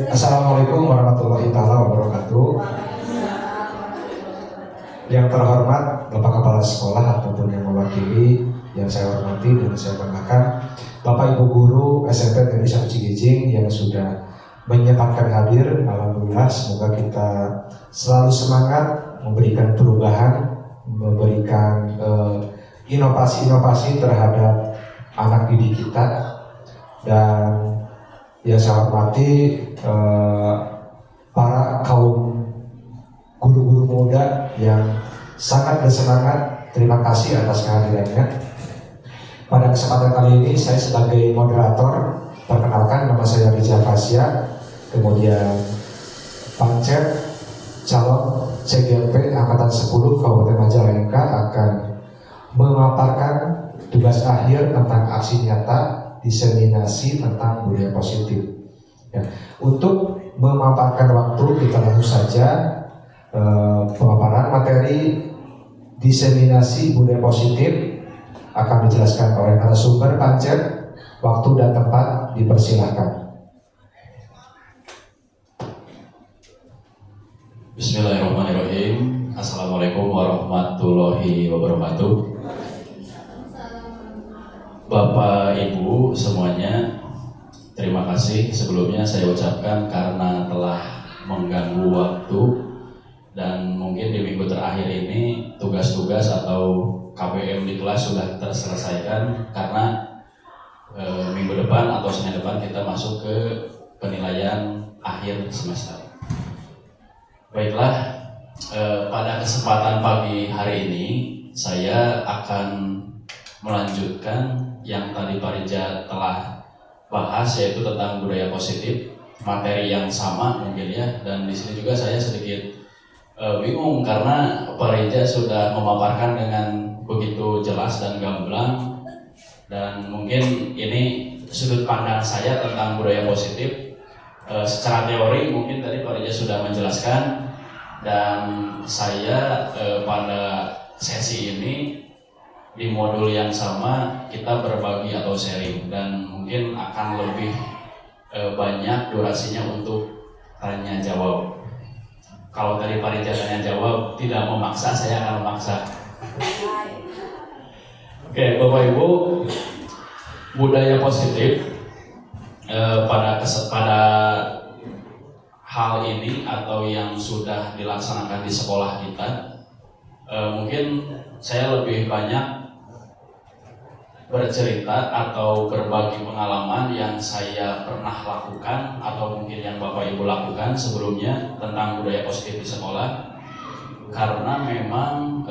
Assalamualaikum warahmatullahi wabarakatuh. Yang terhormat Bapak Kepala Sekolah ataupun yang mewakili, yang saya hormati dan saya banggakan, Bapak Ibu Guru SMP Negeri 1 Cikijing yang sudah menyempatkan hadir. Alhamdulillah, semoga kita selalu semangat memberikan perubahan, memberikan inovasi-inovasi terhadap anak didik kita. Dan yang saya hormati para kaum guru-guru muda yang sangat bersemangat, terima kasih atas kehadirannya. Pada kesempatan kali ini saya sebagai moderator, perkenalkan nama saya Rizal Fasya, kemudian Pancet calon CGMP Angkatan 10 Kabupaten Majalengka akan memaparkan tugas akhir tentang aksi nyata diseminasi tentang budaya positif. Ya, untuk memaparkan waktu kita langsung saja pemaparan materi diseminasi budaya positif akan dijelaskan oleh narasumber Pancet. Waktu dan tempat dipersilahkan. Bismillahirrahmanirrahim. Assalamualaikum warahmatullahi wabarakatuh. Bapak Ibu semuanya, terima kasih sebelumnya saya ucapkan karena telah mengganggu waktu. Dan mungkin di minggu terakhir ini tugas-tugas atau KPM di kelas sudah terselesaikan karena minggu depan atau Senin depan kita masuk ke penilaian akhir semester. Baiklah, pada kesempatan pagi hari ini saya akan melanjutkan yang tadi Pak Rija telah bahas, yaitu tentang budaya positif, materi yang sama mungkin ya. Dan di sini juga saya sedikit bingung karena Pak Rija sudah memaparkan dengan begitu jelas dan gamblang, dan mungkin ini sudut pandang saya tentang budaya positif. Secara teori mungkin tadi Pak Rija sudah menjelaskan, dan saya pada sesi ini di modul yang sama kita berbagi atau sharing, dan mungkin akan lebih banyak durasinya untuk tanya jawab. Kalau tadi Pak Rija tanya jawab tidak memaksa, saya akan memaksa. Oke, Bapak Ibu, budaya positif pada hal ini atau yang sudah dilaksanakan di sekolah kita, mungkin saya lebih banyak bercerita atau berbagi pengalaman yang saya pernah lakukan atau mungkin yang Bapak Ibu lakukan sebelumnya tentang budaya positif di sekolah. Karena memang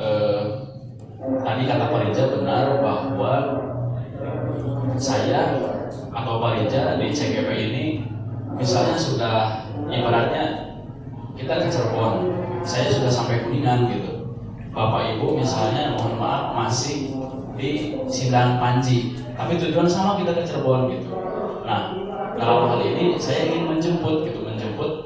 tadi kata Pak Rija benar bahwa saya atau Pak Rija di CGP ini misalnya sudah ibaratnya kita ke Cirebon, saya sudah sampai Kuningan gitu. Bapak Ibu misalnya mohon maaf masih di Sindang Panji, tapi tujuan sama, kita ke Cirebon gitu. Nah, dalam hal ini saya ingin menjemput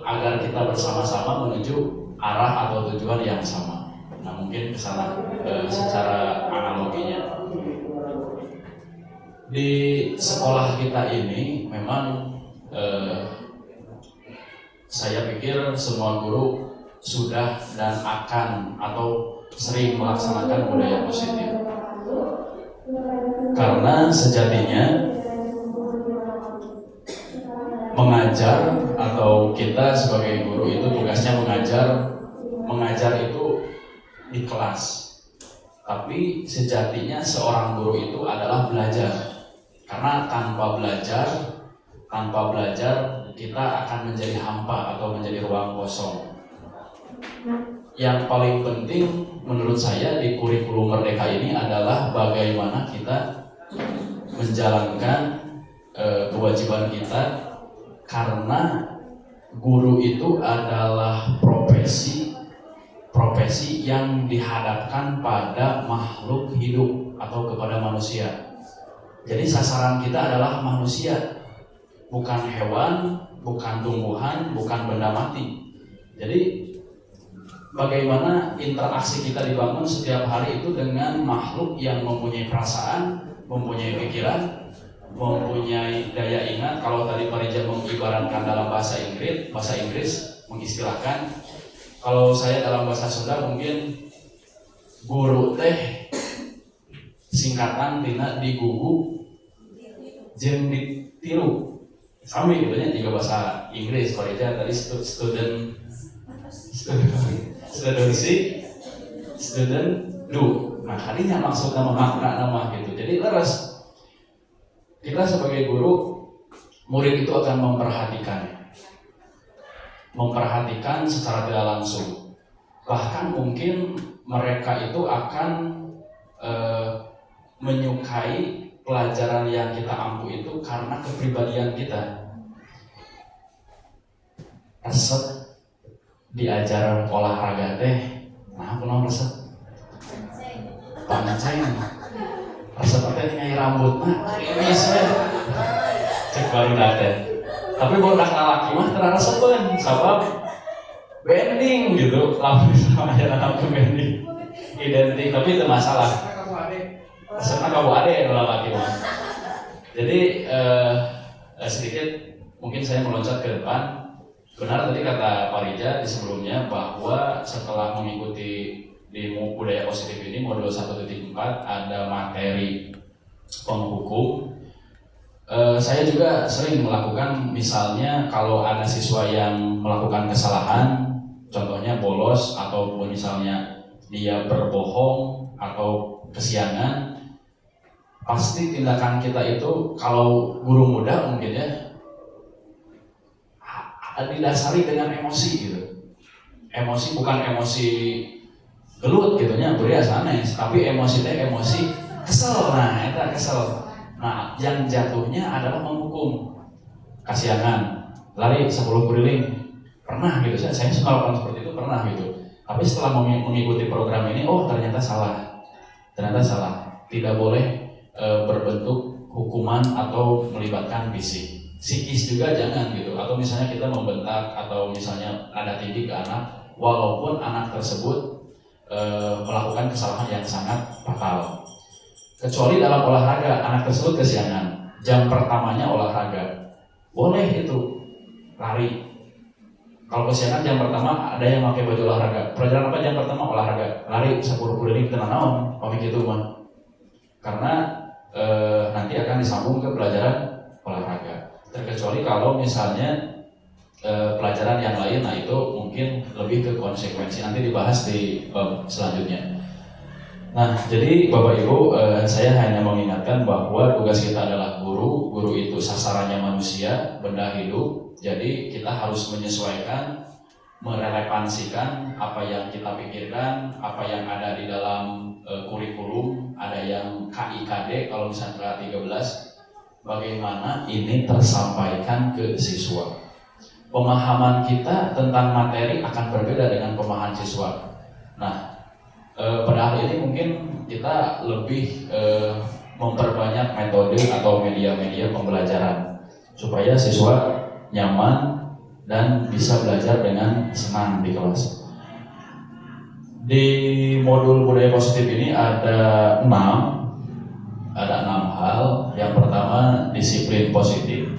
agar kita bersama-sama menuju arah atau tujuan yang sama. Nah, mungkin ke sana secara analoginya. Di sekolah kita ini memang saya pikir semua guru sudah dan akan atau sering melaksanakan budaya positif. Karena sejatinya mengajar atau kita sebagai guru itu tugasnya mengajar itu di kelas. Tapi sejatinya seorang guru itu adalah belajar. Karena tanpa belajar kita akan menjadi hampa atau menjadi ruang kosong. Yang paling penting menurut saya di kurikulum Merdeka ini adalah bagaimana kita menjalankan kewajiban kita, karena guru itu adalah profesi yang dihadapkan pada makhluk hidup atau kepada manusia. Jadi sasaran kita adalah manusia, bukan hewan, bukan tumbuhan, bukan benda mati. Jadi bagaimana interaksi kita dibangun setiap hari itu dengan makhluk yang mempunyai perasaan, mempunyai pikiran, mempunyai daya ingat. Kalau tadi Pak Rija mengibaratkan dalam bahasa Inggris mengistilahkan, kalau saya dalam bahasa Sunda mungkin guru teh singkatan tina digugu jeung ditiru sami gitu nya. Jika bahasa Inggris Pak Rija tadi student do. Nah kalinya maksudnya makna nama gitu. Jadi leres kita sebagai guru, murid itu akan memperhatikan secara tidak langsung. Bahkan mungkin mereka itu akan menyukai pelajaran yang kita ampu itu karena kepribadian kita. Resep diajar olahraga teh, nah aku nomor resep panceng. Resep teh nyai rambut mah krimis we. Cek baru date. Tapi budak lalaki mah teu resepeun sabab bending gitu. Lamun sama aja rambut bending. Identik tapi itu masalah. Resepna kamu ade lalaki mah. Jadi sedikit mungkin saya meloncat ke depan. Benar tadi kata Pak Rija di sebelumnya bahwa setelah mengikuti di budaya positif ini modul 1.4 ada materi penghukum. Saya juga sering melakukan, misalnya kalau ada siswa yang melakukan kesalahan, contohnya bolos atau misalnya dia berbohong atau kesiangan, pasti tindakan kita itu kalau guru muda mungkin ya didasari dengan emosi gitu. Emosi bukan emosi gelut gitunya, beria sanes, tapi emosi kesel. Nah, itu kesel. Nah, yang jatuhnya adalah menghukum. Kasiangan, lari 10 keliling. Pernah gitu, saya melakukan seperti itu pernah gitu. Tapi setelah mengikuti program ini, oh ternyata salah. Tidak boleh berbentuk hukuman atau melibatkan fisik. Psikis juga jangan gitu. Atau misalnya kita membentak atau misalnya ada tindih ke anak, walaupun anak tersebut melakukan kesalahan yang sangat fatal. Kecuali dalam olahraga, anak tersebut kesiangan, jam pertamanya olahraga, boleh itu lari. Kalau kesiangan jam pertama ada yang pakai baju olahraga, pelajaran apa jam pertama olahraga, lari 10 keliling tenang naon, pamit itu mah. Karena nanti akan disambung ke pelajaran olahraga. Terkecuali kalau misalnya pelajaran yang lain, nah itu mungkin lebih ke konsekuensi, nanti dibahas di bab selanjutnya. Nah, jadi Bapak Ibu, saya hanya mengingatkan bahwa tugas kita adalah guru itu sasarannya manusia, benda hidup, jadi kita harus menyesuaikan, merelevansikan apa yang kita pikirkan, apa yang ada di dalam kurikulum, ada yang KIKD, kalau misalnya 13, bagaimana ini tersampaikan ke siswa. Pemahaman kita tentang materi akan berbeda dengan pemahaman siswa. Nah, pada hari ini mungkin kita lebih memperbanyak metode atau media-media pembelajaran supaya siswa nyaman dan bisa belajar dengan senang di kelas. Di modul budaya positif ini ada 6 hal. Yang pertama, disiplin positif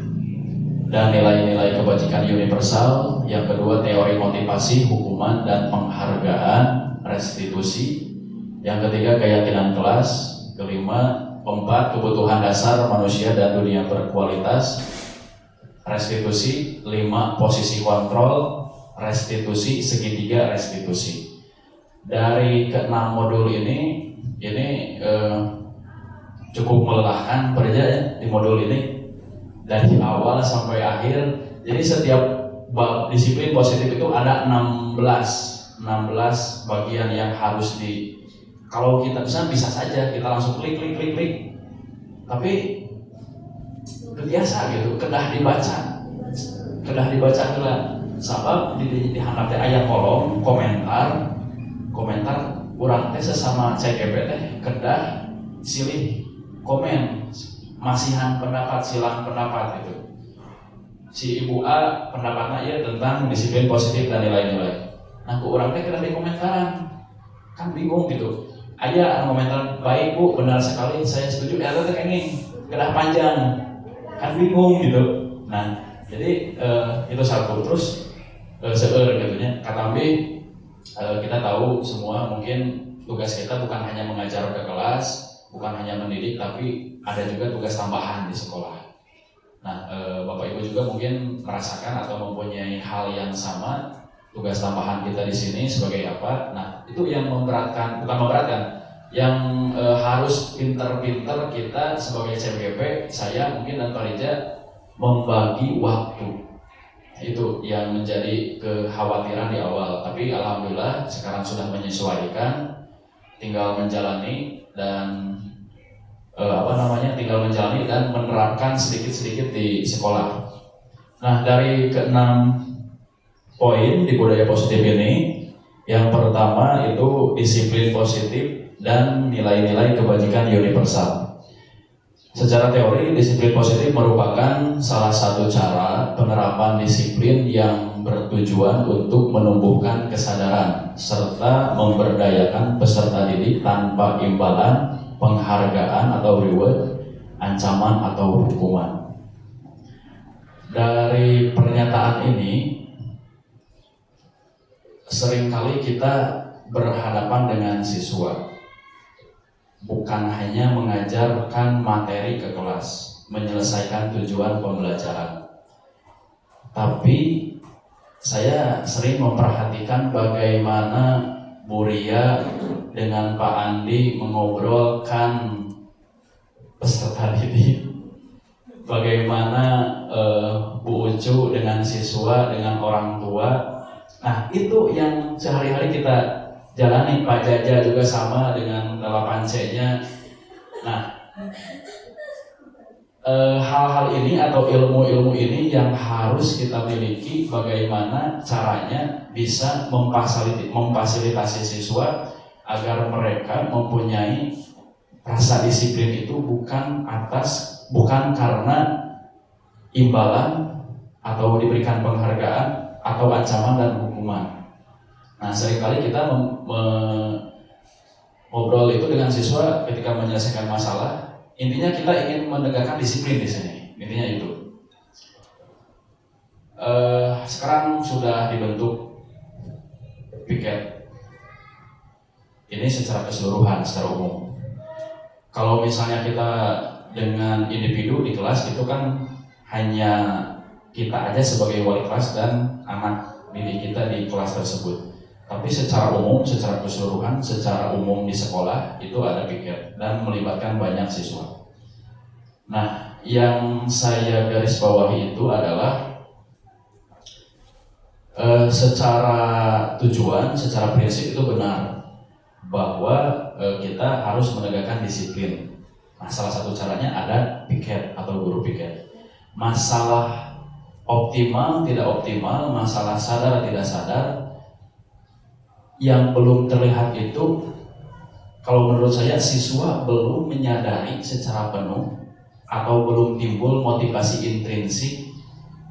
dan nilai-nilai kebajikan universal. Yang kedua, teori motivasi, hukuman dan penghargaan, restitusi. Yang ketiga, keyakinan kelas. Kelima, 4, kebutuhan dasar manusia dan dunia berkualitas, restitusi. 5, posisi kontrol, restitusi. Segitiga, restitusi. Dari ke-6 modul ini cukup melelahkan kerja ya, di modul ini dari awal sampai akhir. Jadi setiap bab disiplin positif itu ada 16 bagian yang harus kalau kita bisa saja kita langsung klik. Tapi biasa gitu, kedah dibaca sabab di handap teh aya kolom komentar urang teh sesama CGP teh kedah silih komen, masihan pendapat, silang pendapat gitu. Si Ibu A pendapatnya ya tentang disiplin positif dan nilai-nilai. Nah, ku urang teh kedah di komentaran, kan bingung gitu. Ada komentar, baik Bu, benar sekali, saya setuju. Ada teh ini kedah panjang. kan bingung gitu. Nah jadi itu satu. Terus seueur gitunya kata B, kita tahu semua mungkin tugas kita bukan hanya mengajar ke kelas, bukan hanya mendidik, tapi ada juga tugas tambahan di sekolah. Nah, Bapak Ibu juga mungkin merasakan atau mempunyai hal yang sama. Tugas tambahan kita di sini sebagai apa? Nah, itu yang memberatkan, bukan memberatkan, yang harus pinter-pinter kita sebagai CMGP, saya mungkin dan Pak Rija membagi waktu. Itu yang menjadi kekhawatiran di awal. Tapi alhamdulillah sekarang sudah menyesuaikan, tinggal menjalani dan tinggal menjalani dan menerapkan sedikit-sedikit di sekolah. Nah, dari keenam poin di budaya positif ini, yang pertama itu disiplin positif dan nilai-nilai kebajikan universal. Secara teori, disiplin positif merupakan salah satu cara penerapan disiplin yang bertujuan untuk menumbuhkan kesadaran serta memberdayakan peserta didik tanpa imbalan, penghargaan atau reward, ancaman atau hukuman. Dari pernyataan ini, seringkali kita berhadapan dengan siswa. Bukan hanya mengajarkan materi ke kelas, menyelesaikan tujuan pembelajaran. Tapi saya sering memperhatikan bagaimana Bu Ria dengan Pak Andi mengobrolkan peserta didik. Bagaimana Bu Ucu dengan siswa, dengan orang tua. Nah, itu yang sehari-hari kita jalani. Pak Jaja juga sama dengan 8C-nya. Nah, hal-hal ini atau ilmu-ilmu ini yang harus kita miliki, bagaimana caranya bisa memfasilitasi siswa agar mereka mempunyai rasa disiplin itu bukan karena imbalan atau diberikan penghargaan atau ancaman dan hukuman. Nah, seringkali kita ngobrol itu dengan siswa ketika menyelesaikan masalah. Intinya kita ingin menegakkan disiplin di sini. Intinya itu. Sekarang sudah dibentuk piket. Ini secara keseluruhan, secara umum. Kalau misalnya kita dengan individu di kelas itu kan hanya kita aja sebagai wali kelas dan anak didik kita di kelas tersebut. Tapi secara umum, secara keseluruhan, secara umum di sekolah itu ada piket dan melibatkan banyak siswa. Nah, yang saya garis bawahi itu adalah secara tujuan, secara prinsip itu benar bahwa kita harus menegakkan disiplin. Nah, salah satu caranya ada piket atau guru piket. Masalah optimal, tidak optimal, masalah sadar, tidak sadar, yang belum terlihat itu, kalau menurut saya siswa belum menyadari secara penuh atau belum timbul motivasi intrinsik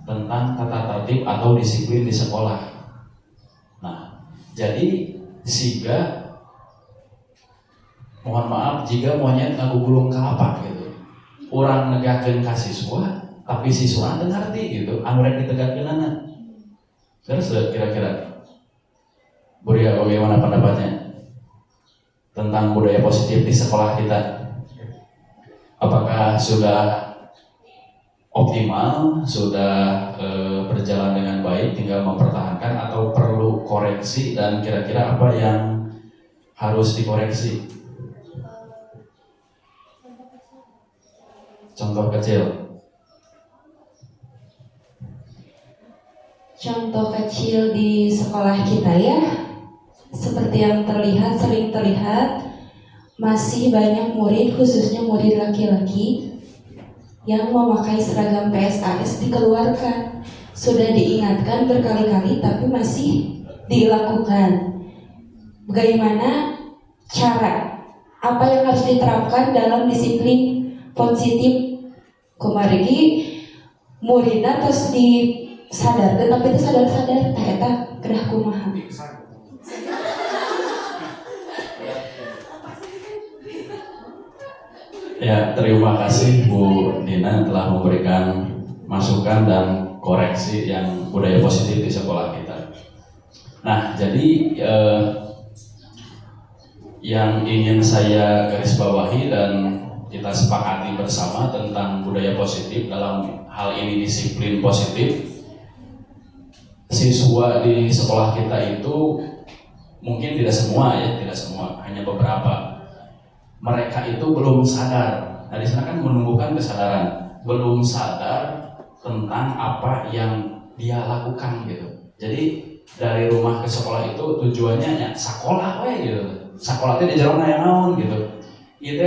tentang tata tertib atau disiplin di sekolah. Nah, jadi siga, mohon maaf jika monyet ngagugulung kelapa gitu. Orang negakeun ka siswa, tapi siswa teu ngarti gitu, anu rek ditegakkeun anak. Terus kira-kira Bu Ria, bagaimana pendapatnya tentang budaya positif di sekolah kita? Apakah sudah optimal, sudah berjalan dengan baik, tinggal mempertahankan atau perlu koreksi, dan kira-kira apa yang harus dikoreksi? Contoh kecil. Contoh kecil di sekolah kita ya, seperti yang sering terlihat, masih banyak murid, khususnya murid laki-laki, yang memakai seragam PSAS dikeluarkan. Sudah diingatkan berkali-kali, tapi masih dilakukan. Bagaimana cara, apa yang harus diterapkan dalam disiplin positif kumargi muridna terus disadarkan, tapi itu sadar-sadar tah eta kedah kumaha. Ya, terima kasih Bu Dina telah memberikan masukan dan koreksi yang budaya positif di sekolah kita. Nah, jadi yang ingin saya garis bawahi dan kita sepakati bersama tentang budaya positif dalam hal ini disiplin positif. Siswa di sekolah kita itu mungkin tidak semua ya, tidak semua, hanya beberapa. Mereka itu belum sadar. Nah, di sana kan menumbuhkan kesadaran, belum sadar tentang apa yang dia lakukan gitu. Jadi dari rumah ke sekolah itu tujuannya ya sekolah we gitu. Sekolah itu di jalan aya naon gitu. Ieu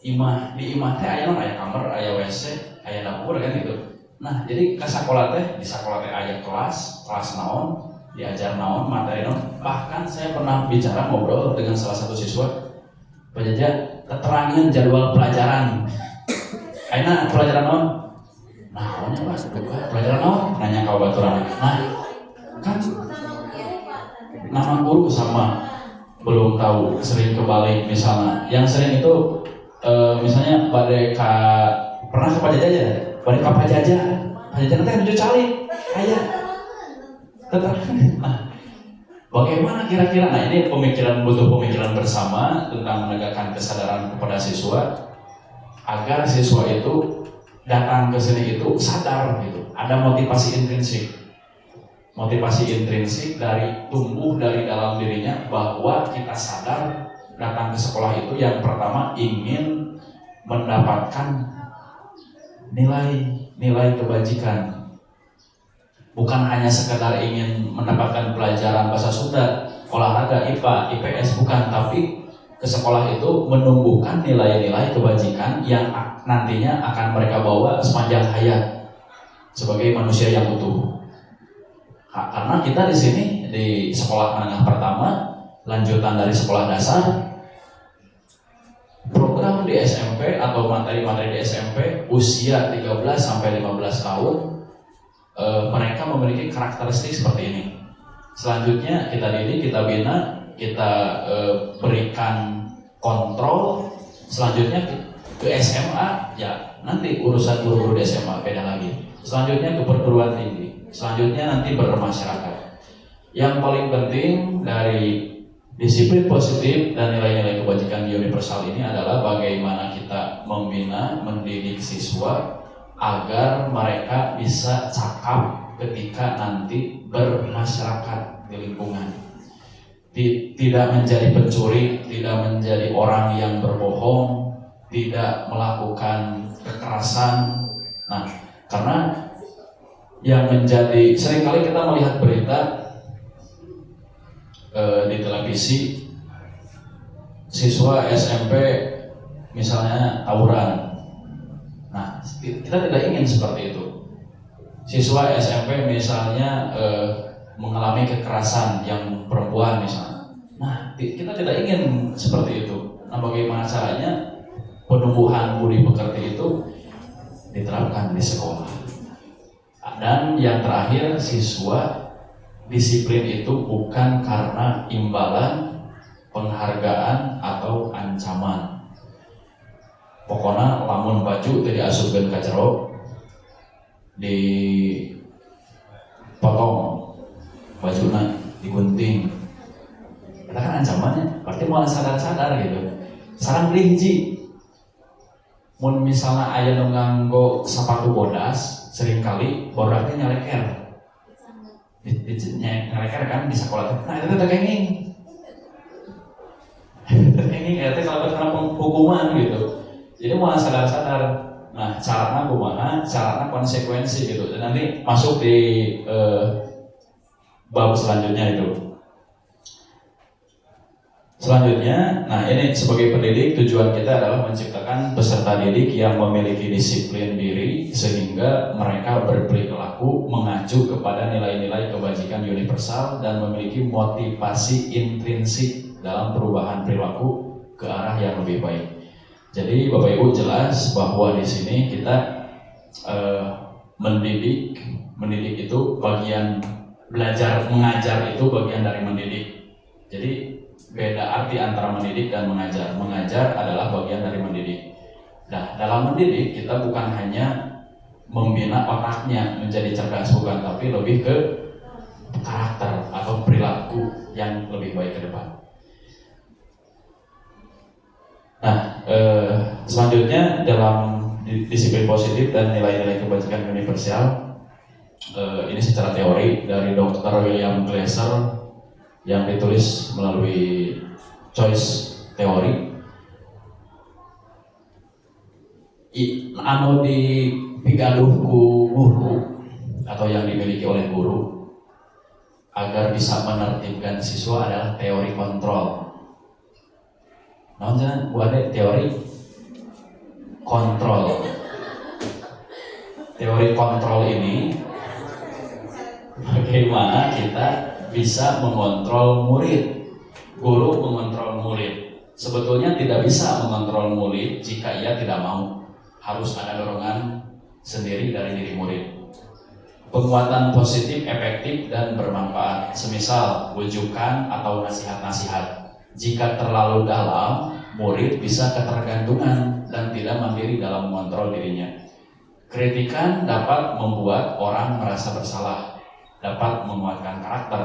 imah di imah teh aya naon, aya kamar, aya WC, aya dapur kan gitu. Nah, jadi ke sekolah teh, di sekolah teh aya kelas naon, diajar naon, materi naon. Bahkan saya pernah bicara ngobrol dengan salah satu siswa, penjajah keterangan jadwal pelajaran. Ayeuna pelajaran naon? Naonnya Mas, pelajaran naon? Nanya ka baturan. Nah, kan nama guru sama belum tahu, sering kebalik misalnya. Yang sering itu misalnya pernah ke Pajajah ya? Balik ke Pajajah nanti menuju calik ayah nah, bagaimana kira-kira? Nah, ini butuh pemikiran bersama tentang menegakkan kesadaran kepada siswa agar siswa itu datang ke sini itu sadar gitu, ada motivasi intrinsik dari tumbuh dari dalam dirinya bahwa kita sadar datang ke sekolah itu yang pertama ingin mendapatkan nilai kebajikan, bukan hanya sekedar ingin mendapatkan pelajaran bahasa Sunda, olahraga, IPA, IPS, bukan, tapi ke sekolah itu menumbuhkan nilai-nilai kebajikan yang nantinya akan mereka bawa sepanjang hayat sebagai manusia yang utuh. Karena kita di sini di sekolah menengah pertama, lanjutan dari sekolah dasar, program di SMP atau materi-materi di SMP usia 13 sampai 15 tahun mereka memiliki karakteristik seperti ini. Selanjutnya kita didik, kita bina, kita berikan kontrol. Selanjutnya ke SMA, ya nanti urusan guru-guru di SMA beda lagi. Selanjutnya ke perguruan tinggi, selanjutnya nanti bermasyarakat. Yang paling penting dari disiplin positif dan nilai-nilai kebajikan universal ini adalah bagaimana kita membina, mendidik siswa agar mereka bisa cakap ketika nanti bermasyarakat di lingkungan. Tidak menjadi pencuri, tidak menjadi orang yang berbohong, tidak melakukan kekerasan. Nah, karena yang menjadi, seringkali kita melihat berita di televisi, siswa SMP misalnya tawuran. Nah, kita tidak ingin seperti itu. Siswa SMP misalnya mengalami kekerasan yang perempuan misalnya. Nah, kita tidak ingin seperti itu. Nah, bagaimana caranya penumbuhan budi pekerti itu diterapkan di sekolah? Dan yang terakhir, siswa disiplin itu bukan karena imbalan, penghargaan, atau ancaman. Pokoknya lamun baju tadi asupkeun ka jero dipotong bajuna, digunting. Itu kan ancamannya, berarti mau sadar-sadar gitu. Sarang hiji, mun misalnya aya nu nganggo sepatu bodas, seringkali bodasnya nyaleker. Nyaleker kan di sekolah. Nah, itu tekenging. Tekenging itu kalau kena hukuman gitu. Jadi mau sadar-sadar. Nah, caranya kumaha, caranya konsekuensi gitu. Dan nanti masuk di bab selanjutnya itu. Selanjutnya, nah ini sebagai pendidik tujuan kita adalah menciptakan peserta didik yang memiliki disiplin diri sehingga mereka berperilaku mengacu kepada nilai-nilai kebajikan universal dan memiliki motivasi intrinsik dalam perubahan perilaku ke arah yang lebih baik. Jadi Bapak Ibu jelas bahwa di sini kita mendidik itu bagian belajar, mengajar itu bagian dari mendidik. Jadi beda arti antara mendidik dan mengajar. Mengajar adalah bagian dari mendidik. Nah, dalam mendidik kita bukan hanya membina otaknya menjadi cerdas, bukan, tapi lebih ke karakter atau perilaku yang lebih baik ke depan. Nah, selanjutnya dalam disiplin positif dan nilai-nilai kebajikan universal, ini secara teori dari Dr. William Glasser yang ditulis melalui choice teori. Anu digaduh ku guru atau yang dimiliki oleh guru agar bisa menertibkan siswa adalah teori kontrol. Nah, jangan buat teori kontrol. Teori kontrol ini bagaimana kita bisa mengontrol murid. Guru mengontrol murid. Sebetulnya tidak bisa mengontrol murid jika ia tidak mau. Harus ada dorongan sendiri dari diri murid. Penguatan positif, efektif, dan bermanfaat. Semisal wujukan atau nasihat-nasihat. Jika terlalu dalam, murid bisa ketergantungan dan tidak mandiri dalam mengontrol dirinya. Kritikan dapat membuat orang merasa bersalah, dapat menguatkan karakter.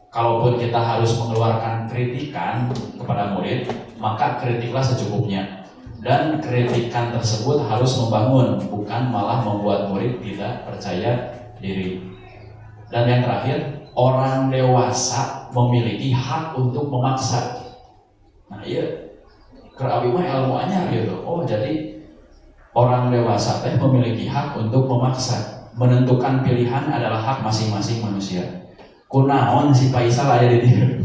Kalaupun kita harus mengeluarkan kritikan kepada murid, maka kritiklah secukupnya. Dan kritikan tersebut harus membangun, bukan malah membuat murid tidak percaya diri. Dan yang terakhir, orang dewasa memiliki hak untuk memaksa. Nah iya, kerabi mah ilmu anyar gitu. Oh jadi orang dewasa teh memiliki hak untuk memaksa. Menentukan pilihan adalah hak masing-masing manusia. Kunaon si Faisal aya di dieu.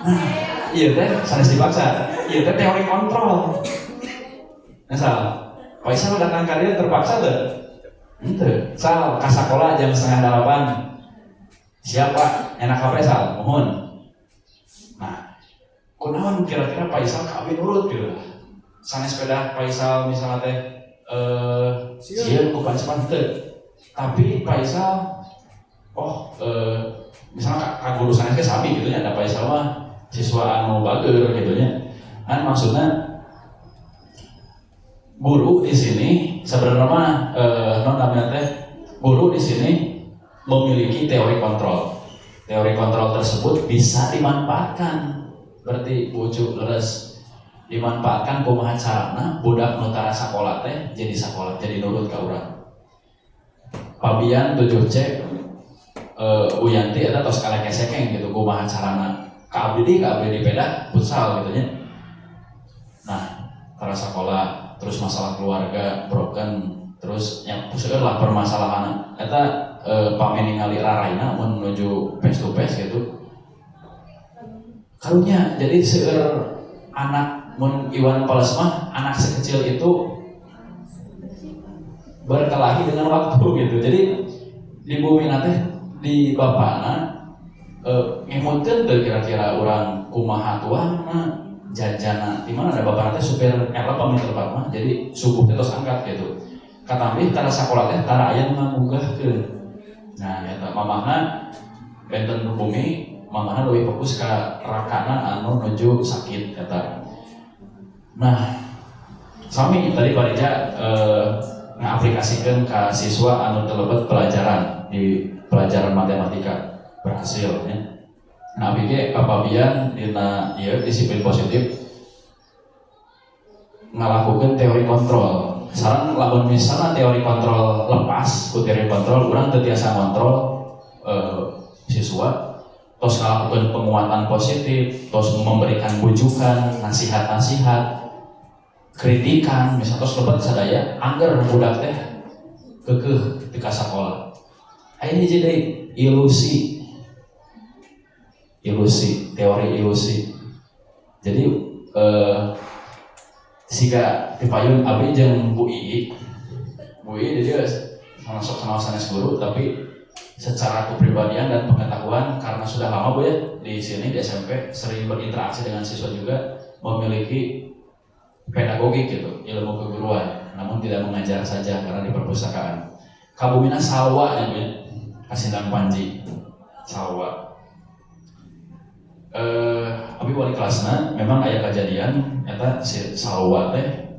Nah, iya teh sanes dipaksa. Iya teh teori kontrol. Misal, Faisal datang ka dieu terpaksa teh. Henteu. Sal ka sakola jam 7:30. Siapa? Enak ka Faisal, mohon. Nah, kunaon kira-kira Faisal kabeh nurut gitu. Sanes sepeda Faisal misalnya teh sieun ku pancepan teu. Tapi Faisal misalnya kak guru sanes ke sami gitu nya, ada Faisal mah siswa anu bager gitu nya. Kan maksudnya guru di sini sebenarnya mah non namanya teh guru di sini memiliki teori kontrol. Teori kontrol tersebut bisa dimanfaatkan. Berarti bujuk leres dimanfaatkan kumaha carana budak nu tara sakola teh jadi sakola, jadi nurut ka urang. Pabian 7C Uyanti eta tos kaleke sekeng gitu kumaha carana ka abdi di peda futsal gitu nya. Nah, tara sakola terus masalah keluarga broken terus yang seueur lah permasalahan eta pameningali raraina mun menuju face to face gitu. Karunya jadi seueur anak mun Iwan Fals mah anak sekecil itu berkelahi dengan waktu gitu. Jadi di bumi nate di bapana ngemutkeun teu kira-kira urang kumaha tuan mah jajana di mana ada bapak teh supir eta pamit tempat mah jadi subuh teh tos angkat gitu. Katambi tara sakola teh tara aya ngamugahkeun. Nah eta mamahna benten bumi mamahna leuwih fokus ka rakana anu nuju sakit eta. Nah sami tadi Pak Rija ngaplikasikeun ka siswa anu telebet pelajaran di pelajaran matematika berhasil ya. Nah abdi kapabian dina ieu disiplin positif ngalakukeun teori kontrol. Sareng lamun misalnya teori kontrol lepas ku teori kontrol urang teu tiasa ngontrol siswa tos ngalakukeun penguatan positif, tos memberikan bujukan, nasihat-nasihat, kritikan, misalnya tos lebat sadaya angger budak teh keukeuh teu ka sakola. Aya hiji deui ilusi, teori ilusi. Jadi siga dipayun abdi jeung Bu Ii dia masuk sama sanes guru tapi secara kepribadian dan pengetahuan karena sudah lama Bu ya di sini di SMP sering berinteraksi dengan siswa juga memiliki pedagogik gitu, ilmu keguruan, namun tidak mengajar saja karena di perpustakaan. Kabumina salwa ya Bu ya. Kasindang Panji Salwa. Abi wali kelasna memang aya kejadian eta si salwa teh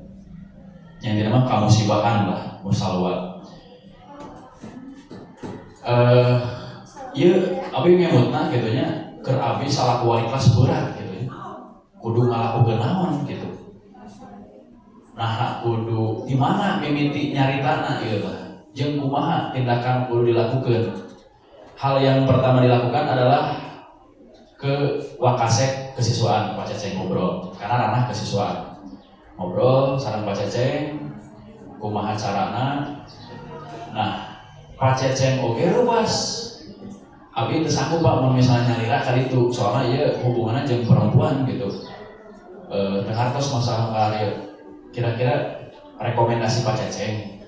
yang dinama kamusibahan lah musalwa. Ieu abi ngemutna gitu nya keur abi salaku wali kelas berat gitu ya. Kudu ngalakukeun naon gitu. Nah, kudu di mana mimiti nyaritana ieu tah. Jeung kumaha tindakan kudu dilakukeun. Hal yang pertama dilakukan adalah ke wakasek kesiswaan Pak Ceceng ngobrol karena ranah kesiswaan. Ngobrol sareng Pak Ceceng kumaha carana. Nah, Pak Ceceng oge ruas. Abi teu sanggup Pak mun misalnya nyalira ka ditu soalna ieu hubunganna jeung perempuan gitu. Dengartos masalah kalieu. Kira-kira rekomendasi Pak Ceceng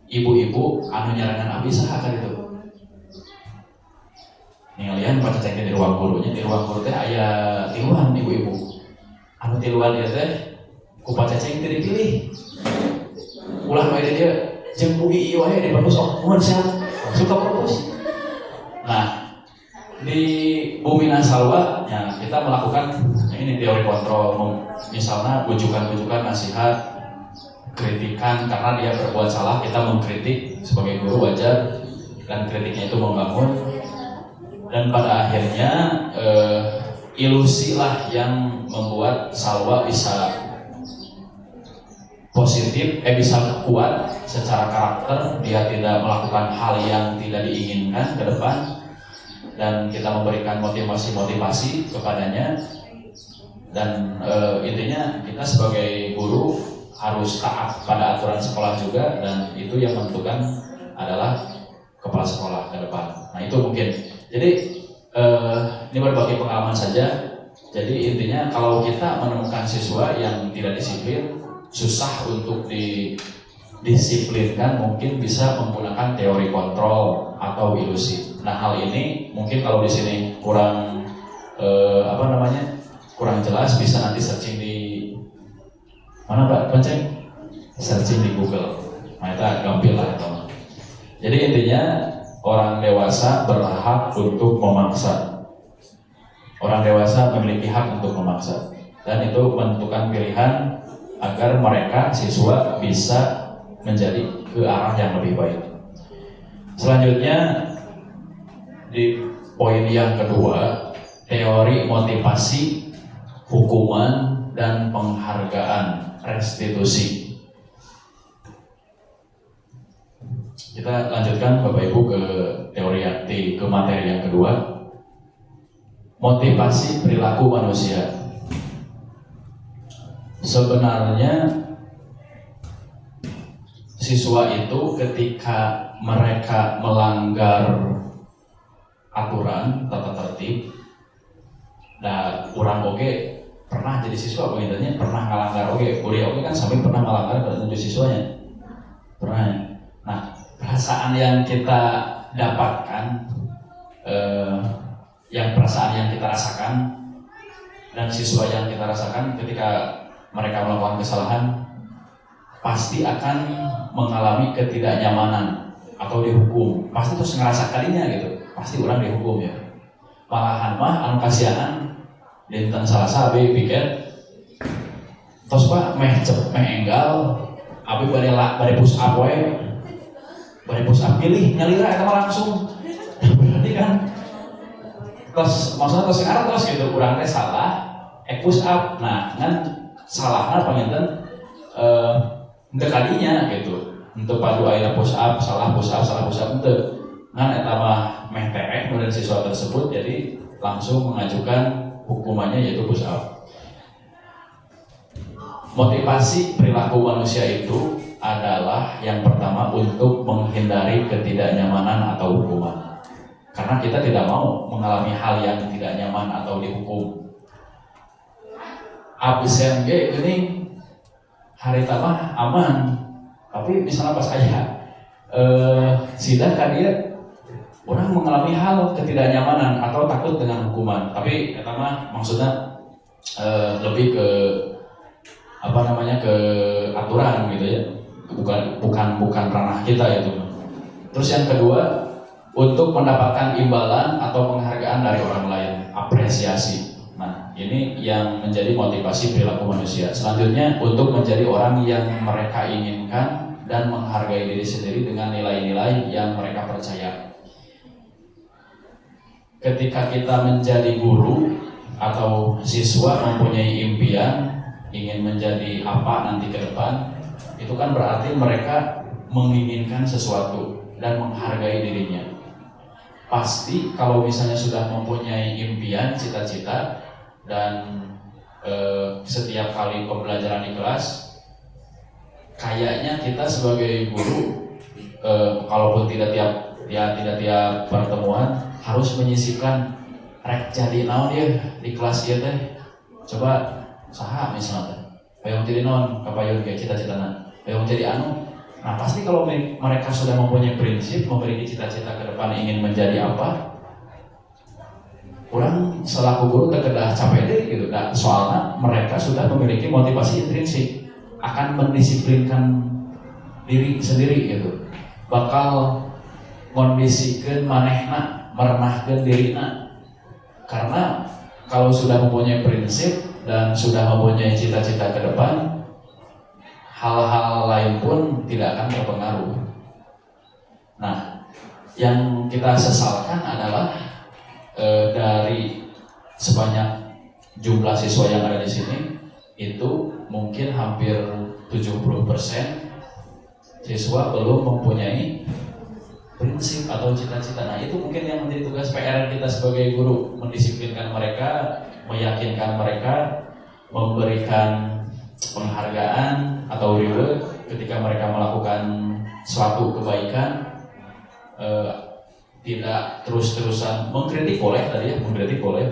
ibu-ibu anu nyarangan Abi saha ka ditu? Ningalian Pak Ceceng di ruang gurunya, di ruang guru teh aya tiluan ibu-ibu. Anu tiluan ieu teh ku Pak Ceceng teu dipilih. Ulah bae dia jeung bugi ieu wae dipropos mun siap suka propos. Nah, di Bumina Salwa ya, kita melakukan ini teori kontrol, misalnya bujukan-bujukan, nasihat, kritikan karena dia berbuat salah, kita mengkritik sebagai guru wajar dan kritiknya itu membangun. Dan pada akhirnya ilusi lah yang membuat Salwa bisa positif, bisa kuat secara karakter. Dia tidak melakukan hal yang tidak diinginkan ke depan, dan kita memberikan motivasi kepadanya. Dan intinya kita sebagai guru harus taat pada aturan sekolah juga, dan itu yang menentukan adalah kepala sekolah ke depan. Nah itu mungkin. Jadi ini berbagi pengalaman saja. Jadi intinya kalau kita menemukan siswa yang tidak disiplin, susah untuk didisiplinkan, mungkin bisa menggunakan teori kontrol atau ilusi. Nah hal ini mungkin kalau di sini kurang kurang jelas, bisa nanti searching di mana Pak Ceceng? Searching di Google. Nah itu gampil lah itu. Jadi intinya orang dewasa berhak untuk memaksa. Orang dewasa memiliki hak untuk memaksa, dan itu menentukan pilihan agar mereka siswa bisa menjadi ke arah yang lebih baik. Selanjutnya di poin yang kedua, teori motivasi, hukuman, dan penghargaan, restitusi. Kita lanjutkan Bapak Ibu ke ke materi yang kedua, motivasi perilaku manusia. Sebenarnya siswa itu ketika mereka melanggar aturan tata tertib, nah orang oge pernah jadi siswa pengintinya pernah ngalanggar oge, kuliah oge kan sampai pernah melanggar pada tujuh siswanya pernah. Nah perasaan yang kita dapatkan, yang perasaan yang kita rasakan dan siswa yang kita rasakan ketika mereka melakukan kesalahan pasti akan mengalami ketidaknyamanan atau dihukum. Pasti terus ngerasa kalinya gitu, pasti orang dihukum ya. Malahan mah anu kasianan dinten Salasa abi piket tos Pak meh enggal abi bade push up we. Bade push up pilih nyalira eta mah langsung. Berarti kan tos maksudnya tos sekarang tos gitu urang teh salah push up. Nah kan salahna panginten henteu kadinya gitu. Henteu padu aya push up, salah push up henteu. Ngan eta mah meh terek kemudian siswa tersebut jadi langsung mengajukan hukumannya yaitu push up. Motivasi perilaku manusia itu adalah yang pertama untuk menghindari ketidaknyamanan atau hukuman. Karena kita tidak mau mengalami hal yang tidak nyaman atau dihukum. Absen ge geuning harita mah aman. Tapi misalnya pas aya sidang ka dieu orang mengalami hal ketidaknyamanan atau takut dengan hukuman. Tapi eta mah maksudnya lebih ke ke aturan gitu ya. Bukan ranah kita itu. Terus yang kedua, untuk mendapatkan imbalan atau penghargaan dari orang lain, apresiasi. Ini yang menjadi motivasi perilaku manusia. Selanjutnya, untuk menjadi orang yang mereka inginkan dan menghargai diri sendiri dengan nilai-nilai yang mereka percaya. Ketika kita menjadi guru atau siswa mempunyai impian ingin menjadi apa nanti ke depan, itu kan berarti mereka menginginkan sesuatu dan menghargai dirinya. Pasti kalau misalnya sudah mempunyai impian, cita-cita, dan setiap kali pembelajaran di kelas, kayaknya kita sebagai guru, kalaupun tidak tiap pertemuan, harus menyisipkan rek jadi naon ya di kelas ieu teh. Coba saha misalnya, hayang jadi naon kapayun ge cita-citana, hayang jadi anu. Nah pasti kalau mereka sudah mempunyai prinsip, memiliki cita-cita ke depan ingin menjadi apa, orang selaku guru terkedah capek deh gitu. Nah, soalnya mereka sudah memiliki motivasi intrinsik akan mendisiplinkan diri sendiri gitu. Bakal ngondisikeun manehna, merenahkeun dirina. Karena kalau sudah mempunyai prinsip dan sudah mempunyai cita-cita ke depan, hal-hal lain pun tidak akan terpengaruh. Nah, yang kita sesalkan adalah dari sebanyak jumlah siswa yang ada di sini, itu mungkin hampir 70% siswa belum mempunyai prinsip atau cita-cita. Nah itu mungkin yang menjadi tugas PR kita sebagai guru, mendisiplinkan mereka, meyakinkan mereka, memberikan penghargaan atau reward ketika mereka melakukan suatu kebaikan. Tidak terus-terusan mengkritik boleh tadi ya, mengkritik boleh,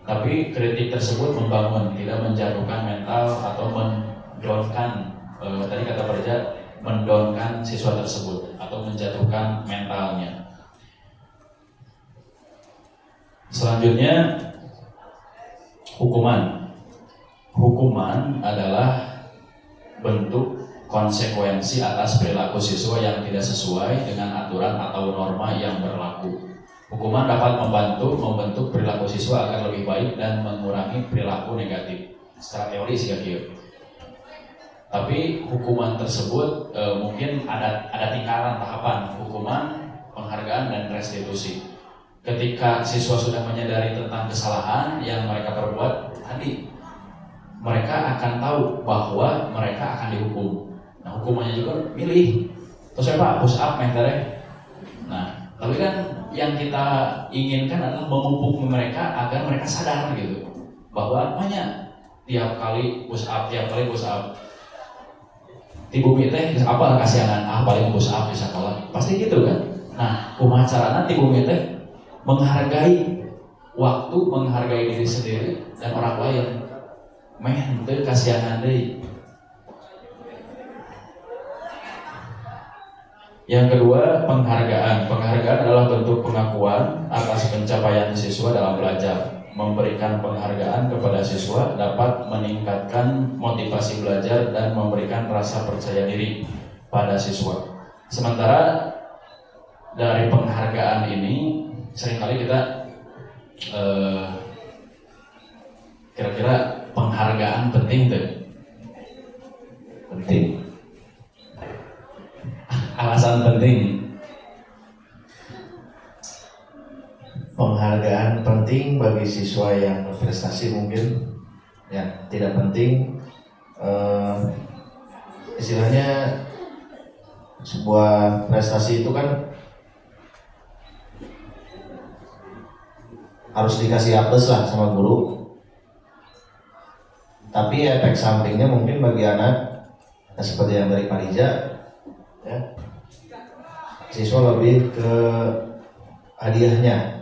tapi kritik tersebut membangun, tidak menjatuhkan mental atau mendownkan, tadi kata Pak Reza, mendownkan siswa tersebut atau menjatuhkan mentalnya. Selanjutnya, hukuman. Hukuman adalah bentuk konsekuensi atas perilaku siswa yang tidak sesuai dengan aturan atau norma yang berlaku. Hukuman dapat membentuk perilaku siswa agar lebih baik dan mengurangi perilaku negatif. Secara teori sih gitu. Tapi hukuman tersebut mungkin ada tingkatan tahapan: hukuman, penghargaan, dan restitusi. Ketika siswa sudah menyadari tentang kesalahan yang mereka perbuat tadi, mereka akan tahu bahwa mereka akan dihukum. Nah, hukumannya juga milih. Terus Pak, push up mentere. Nah, tapi kan yang kita inginkan adalah memupuk mereka agar mereka sadar gitu bahwa banyak tiap kali push up di bumi teh apa kasihanan paling push up di sekolah. Pasti gitu kan. Nah, kumaha carana di bumi teh menghargai waktu, menghargai diri sendiri dan orang lain. Meh teu kasihanan deui. Yang kedua, penghargaan. Penghargaan adalah bentuk pengakuan atas pencapaian siswa dalam belajar. Memberikan penghargaan kepada siswa dapat meningkatkan motivasi belajar dan memberikan rasa percaya diri pada siswa. Sementara dari penghargaan ini seringkali kita kira-kira penghargaan penting tuh? Penting. Alasan penting. Penghargaan penting bagi siswa yang berprestasi mungkin ya, tidak penting istilahnya sebuah prestasi itu kan harus dikasih A+ lah sama guru, tapi efek sampingnya mungkin bagi anak seperti yang dari Pak Riza ya, siswa lebih ke hadiahnya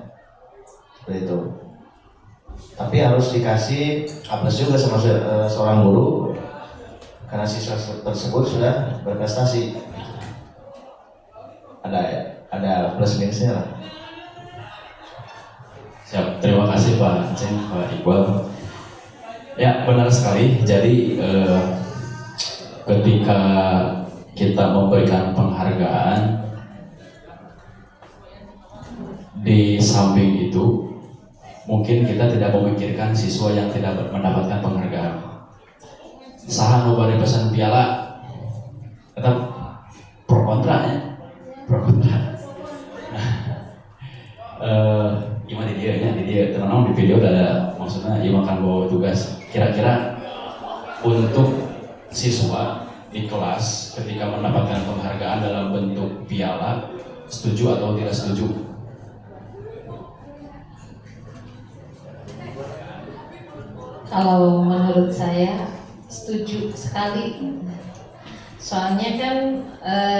seperti itu. Tapi harus dikasih A+ juga sama seorang guru karena siswa tersebut sudah berprestasi. Ada plus minusnya lah. Siap, terima kasih Pak Ceng, Pak Iqbal. Ya, benar sekali. Jadi ketika kita memberikan penghargaan, di samping itu mungkin kita tidak memikirkan siswa yang tidak mendapatkan penghargaan. Saha nu bari pesan piala tetap pro kontra ya, pro kontra. Gimana dia teman-teman di video udah ada maksudnya dia makan bawa tugas. Kira-kira untuk siswa di kelas ketika mendapatkan penghargaan dalam bentuk piala, setuju atau tidak setuju? Kalau menurut saya setuju sekali. Soalnya kan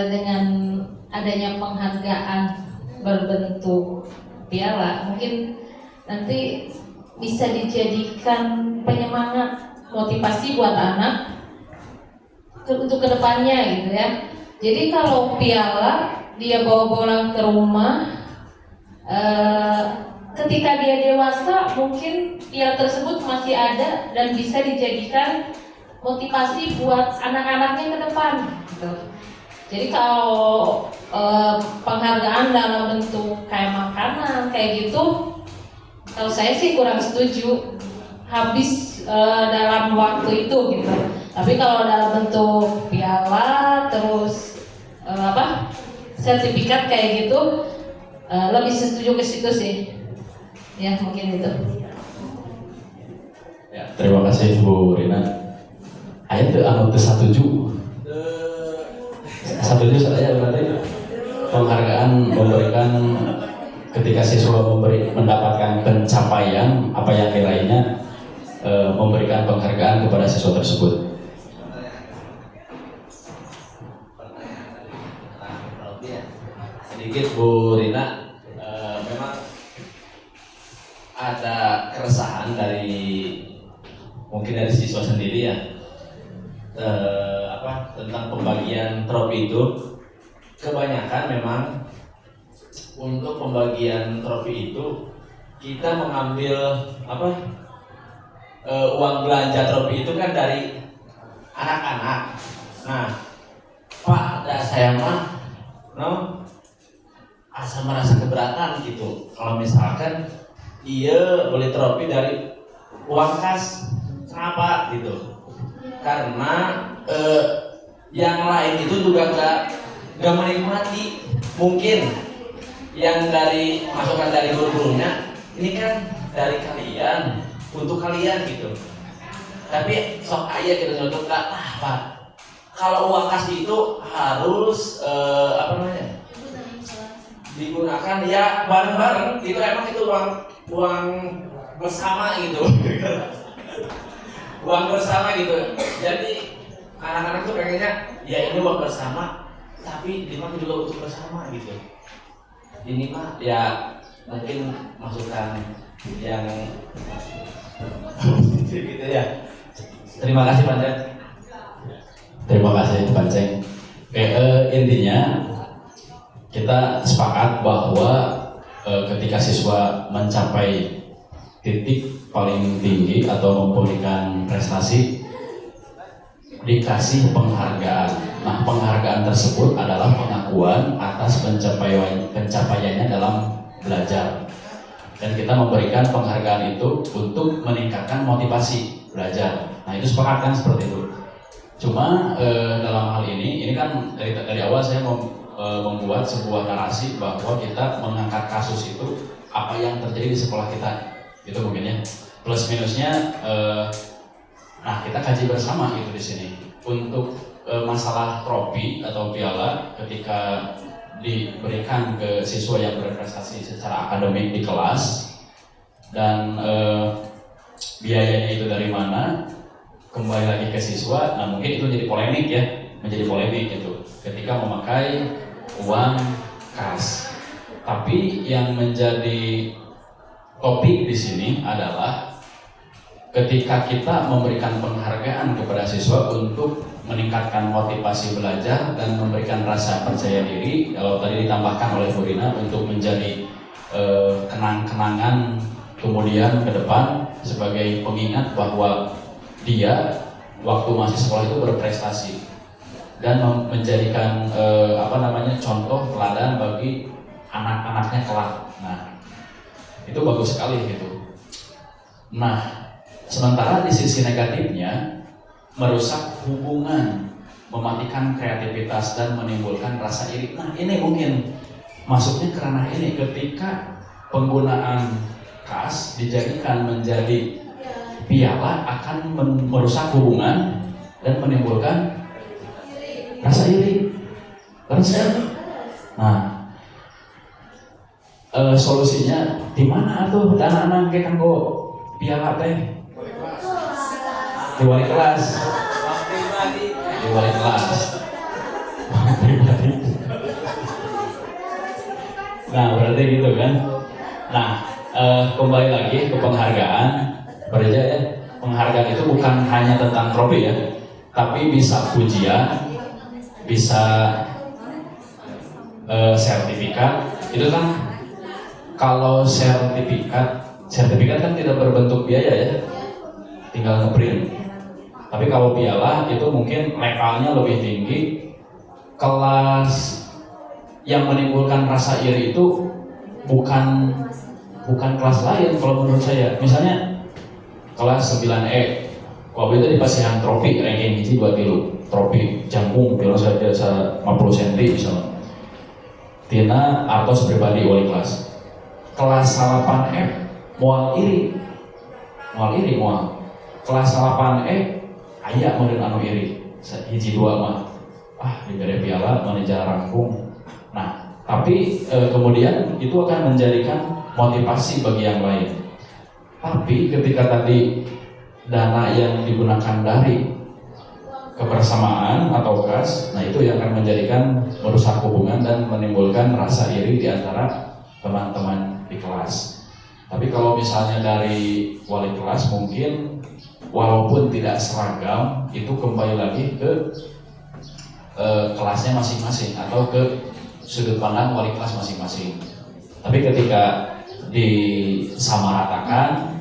dengan adanya penghargaan berbentuk piala, mungkin nanti bisa dijadikan penyemangat, motivasi buat anak untuk kedepannya gitu ya. Jadi kalau piala dia bawa pulang ke rumah, ketika dia dewasa mungkin piala tersebut masih ada dan bisa dijadikan motivasi buat anak-anaknya ke depan gitu. Jadi kalau penghargaan dalam bentuk kayak makanan kayak gitu, kalau saya sih kurang setuju, habis dalam waktu itu gitu. Tapi kalau dalam bentuk piala terus sertifikat kayak gitu, lebih setuju ke situ sih. Ya mungkin itu. Ya, terima kasih Bu Rina. Ayo tuh anu teu satuju. Satuju saya berarti penghargaan memberikan ketika siswa mendapatkan pencapaian apa yang diraihnya, memberikan penghargaan kepada siswa tersebut. Sedikit Bu Rina, memang ada keresahan mungkin dari siswa sendiri ya, tentang pembagian trofi itu. Kebanyakan memang untuk pembagian trofi itu kita mengambil uang belanja trofi itu kan dari anak-anak. Nah, Pak, saya mah asa merasa keberatan gitu kalau misalkan dia beli trofi dari uang kas. Kenapa gitu? Karena yang lain itu juga gak menikmati. Mungkin yang dari masukan dari guru-gurunya ini kan dari kalian, untuk kalian gitu. Tapi sok aja kita nyontok Pak, kalau uang kas itu harus digunakan ya bareng-bareng. Itu emang itu uang bersama gitu. Uang bersama gitu. Jadi anak-anak tuh pengennya ya ini uang bersama, tapi dipakai juga untuk bersama gitu. Ini mah ya mungkin masukan yang gitu ya. Terima kasih Pak Ceng. Terima kasih Pak Ceng. Intinya kita sepakat bahwa ketika siswa mencapai titik paling tinggi atau memberikan prestasi, dikasih penghargaan. Nah, penghargaan tersebut adalah pengakuan atas pencapaiannya dalam belajar. Dan kita memberikan penghargaan itu untuk meningkatkan motivasi belajar. Nah, itu sepakat kan seperti itu. Cuma dalam hal ini kan dari awal saya membuat sebuah narasi bahwa kita mengangkat kasus itu apa yang terjadi di sekolah kita. Itu mungkin ya. Plus minusnya, nah kita kaji bersama gitu di sini untuk masalah trofi atau piala ketika diberikan ke siswa yang berprestasi secara akademik di kelas dan biayanya itu dari mana, kembali lagi ke siswa. Nah mungkin itu menjadi polemik gitu ketika memakai uang kas. Tapi yang menjadi topik di sini adalah ketika kita memberikan penghargaan kepada siswa untuk meningkatkan motivasi belajar dan memberikan rasa percaya diri, kalau tadi ditambahkan oleh Bu Rina untuk menjadi kenang-kenangan kemudian ke depan sebagai pengingat bahwa dia waktu masih sekolah itu berprestasi dan menjadikan contoh teladan bagi anak-anaknya kelak. Nah, itu bagus sekali gitu. Nah, sementara di sisi negatifnya merusak hubungan, mematikan kreativitas dan menimbulkan rasa iri. Nah, ini mungkin masuknya ke ranah ini ketika penggunaan kas dijadikan menjadi piala akan merusak hubungan dan menimbulkan rasa iri. Terus ya? Nah, solusinya di mana tuh anak-anak kayak kanggo piala teh? Di wali kelas. Di wali kelas. Pribadi. Nah, berarti gitu kan. Nah, kembali lagi ke penghargaan. Bereja ya, penghargaan itu bukan hanya tentang trofi ya, tapi bisa pujian, bisa sertifikat. Itu kan kalau sertifikat kan tidak berbentuk biaya ya, tinggal ngeprint. Tapi kalau piala itu mungkin levelnya lebih tinggi. Kelas yang menimbulkan rasa iri itu bukan kelas lain kalau menurut saya. Misalnya kelas 9E, waktu itu dipasihan trofi ranking hiji 2 tilu, trofi jangkung piala saja 50 cm misalnya. Tina artos pribadi wali kelas. Kelas 8F moal iri. Kelas 8E aya meureun anu iri. Hiji 2 mah diberi piala manajer rangkung. Nah, tapi kemudian itu akan menjadikan motivasi bagi yang lain. Tapi ketika tadi dana yang digunakan dari kebersamaan atau kas, nah itu yang akan menjadikan merusak hubungan dan menimbulkan rasa iri di antara teman-teman di kelas. Tapi kalau misalnya dari wali kelas mungkin walaupun tidak seragam, itu kembali lagi ke kelasnya masing-masing atau ke sudut pandang wali kelas masing-masing. Tapi ketika disamaratakan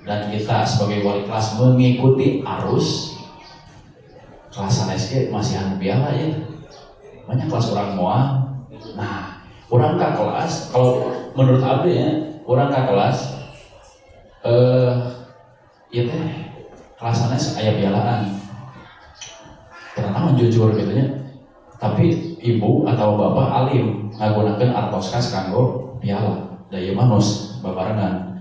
dan kita sebagai wali kelas mengikuti arus, kelas SG masih anu piala ya, banyak kelas orang moal. Nah, orang ke kelas, kalau menurut abdi ya, orang ke kelas, iya teh, kelas SG aya pialaan, ternyata jujur gitu ya. Tapi ibu atau bapak alim ngagunakeun artos kas kanggo piala, da ieu manus babarengan.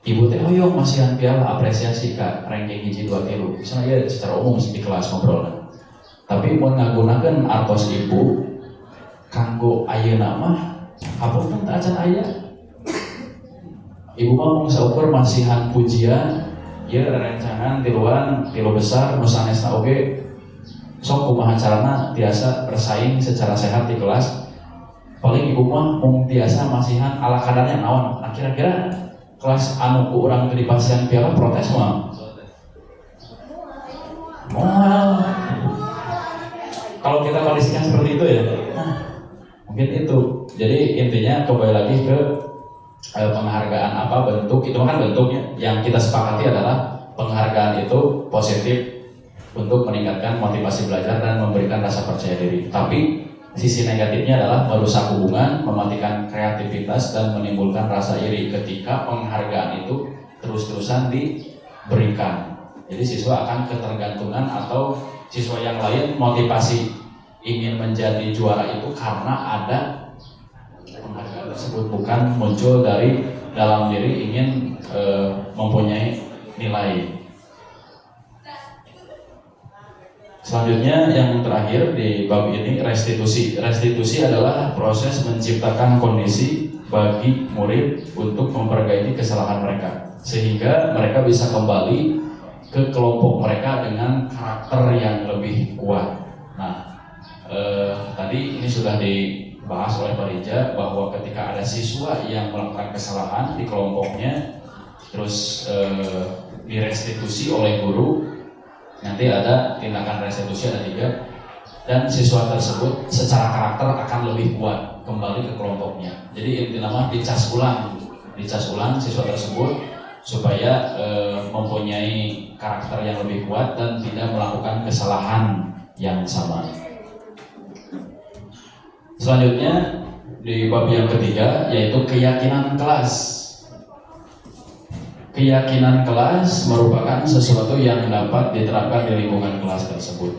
Ibu teh hoyong masihan piala apresiasi ka ranking hiji 2 tilu. Misalnya ya secara umum di kelas ngobrol. Tapi mun ngagunakeun artos ibu kanggo ayeuna mah hapunten teu acan aya. Ibu mah mung saukur masihan pujian, ieu rerencangan tilu besar nu sanesna oge sok kumaha carana tiasa bersaing secara sehat di kelas. Paling ibu mah mung tiasa masihan ala kadarnya naon. Nah, kira-kira kelas anu ku urang teu dipasihan piala protes mah. Kalau kita kondisikan seperti itu ya, nah, mungkin itu. Jadi intinya kembali lagi ke penghargaan apa bentuk, itu kan bentuknya. Yang kita sepakati adalah penghargaan itu positif untuk meningkatkan motivasi belajar dan memberikan rasa percaya diri. Tapi sisi negatifnya adalah merusak hubungan, mematikan kreativitas, dan menimbulkan rasa iri ketika penghargaan itu terus-terusan diberikan. Jadi siswa akan ketergantungan atau siswa yang lain motivasi ingin menjadi juara itu karena ada penghargaan tersebut, bukan muncul dari dalam diri ingin mempunyai nilai. Selanjutnya yang terakhir di bab ini restitusi. Restitusi adalah proses menciptakan kondisi bagi murid untuk memperbaiki kesalahan mereka sehingga mereka bisa kembali ke kelompok mereka dengan karakter yang lebih kuat. Nah, tadi ini sudah dibahas oleh Pak Rija bahwa ketika ada siswa yang melakukan kesalahan di kelompoknya terus direstitusi oleh guru, nanti ada tindakan restitusi, ada 3, dan siswa tersebut secara karakter akan lebih kuat kembali ke kelompoknya. Jadi intinya dicas ulang siswa tersebut supaya mempunyai karakter yang lebih kuat dan tidak melakukan kesalahan yang sama. Selanjutnya di bab yang ketiga yaitu keyakinan kelas. keyakinan kelas merupakan sesuatu yang dapat diterapkan di lingkungan kelas tersebut.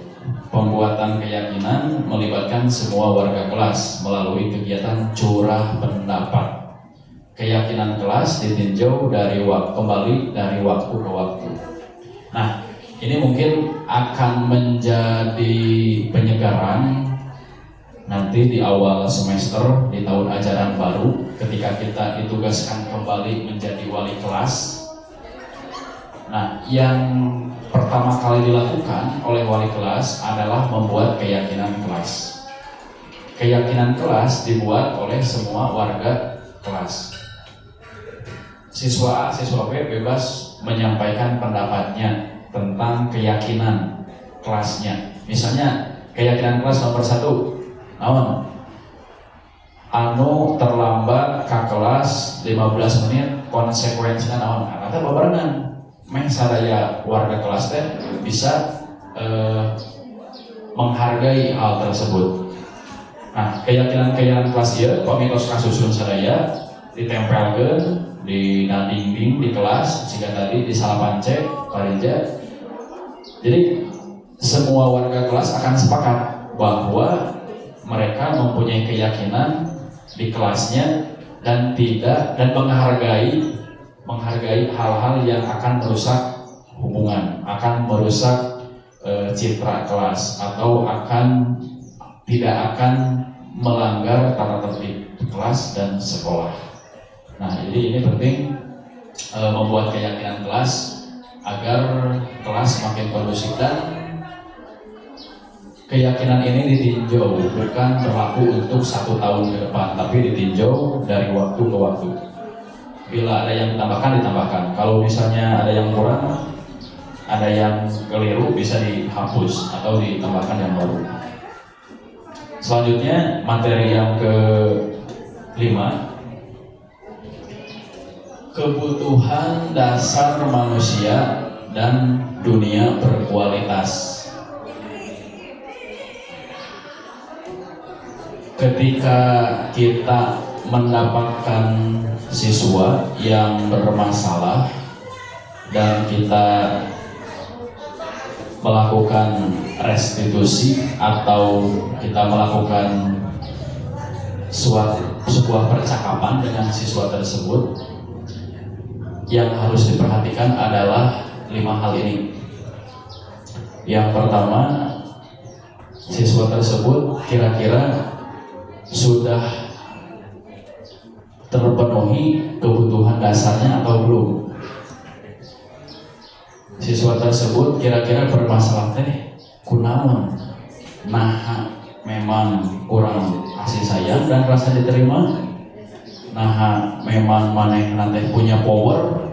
Pembuatan keyakinan melibatkan semua warga kelas melalui kegiatan curah pendapat. Keyakinan kelas ditinjau kembali dari waktu ke waktu. Nah, ini mungkin akan menjadi penyegaran nanti di awal semester di tahun ajaran baru ketika kita ditugaskan kembali menjadi wali kelas. Nah, yang pertama kali dilakukan oleh wali kelas adalah membuat keyakinan kelas. Keyakinan kelas dibuat oleh semua warga kelas. Siswa A, siswa B bebas menyampaikan pendapatnya tentang keyakinan kelasnya. Misalnya keyakinan kelas nomor 1, naon? Anu terlambat ke kelas 15 menit konsekuensinya naon? Kata babarengan meh sadaya warga kelas teh bisa menghargai hal tersebut. Nah, keyakinan kelas ieu pamitos kasusun sadaya ditempelkeun di dinding di kelas jika tadi di salapance pareja. Jadi semua warga kelas akan sepakat bahwa mereka mempunyai keyakinan di kelasnya dan menghargai hal-hal yang akan merusak hubungan, akan merusak citra kelas atau tidak akan melanggar tata tertib kelas dan sekolah. Nah, jadi ini penting membuat keyakinan kelas agar kelas makin kondusif dan keyakinan ini ditinjau bukan berlaku untuk 1 tahun ke depan, tapi ditinjau dari waktu ke waktu. Bila ada yang ditambahkan. Kalau misalnya ada yang kurang, ada yang keliru bisa dihapus atau ditambahkan yang baru. Selanjutnya materi yang ke-5, kebutuhan dasar manusia dan dunia berkualitas. Ketika kita mendapatkan siswa yang bermasalah dan kita melakukan restitusi atau kita melakukan sebuah percakapan dengan siswa tersebut, yang harus diperhatikan adalah 5 hal ini. Yang pertama, siswa tersebut kira-kira sudah terpenuhi kebutuhan dasarnya atau belum. Siswa tersebut kira-kira bermasalah teh kunaon, nah memang kurang kasih sayang dan rasa diterima, nah memang maneh nanti punya power,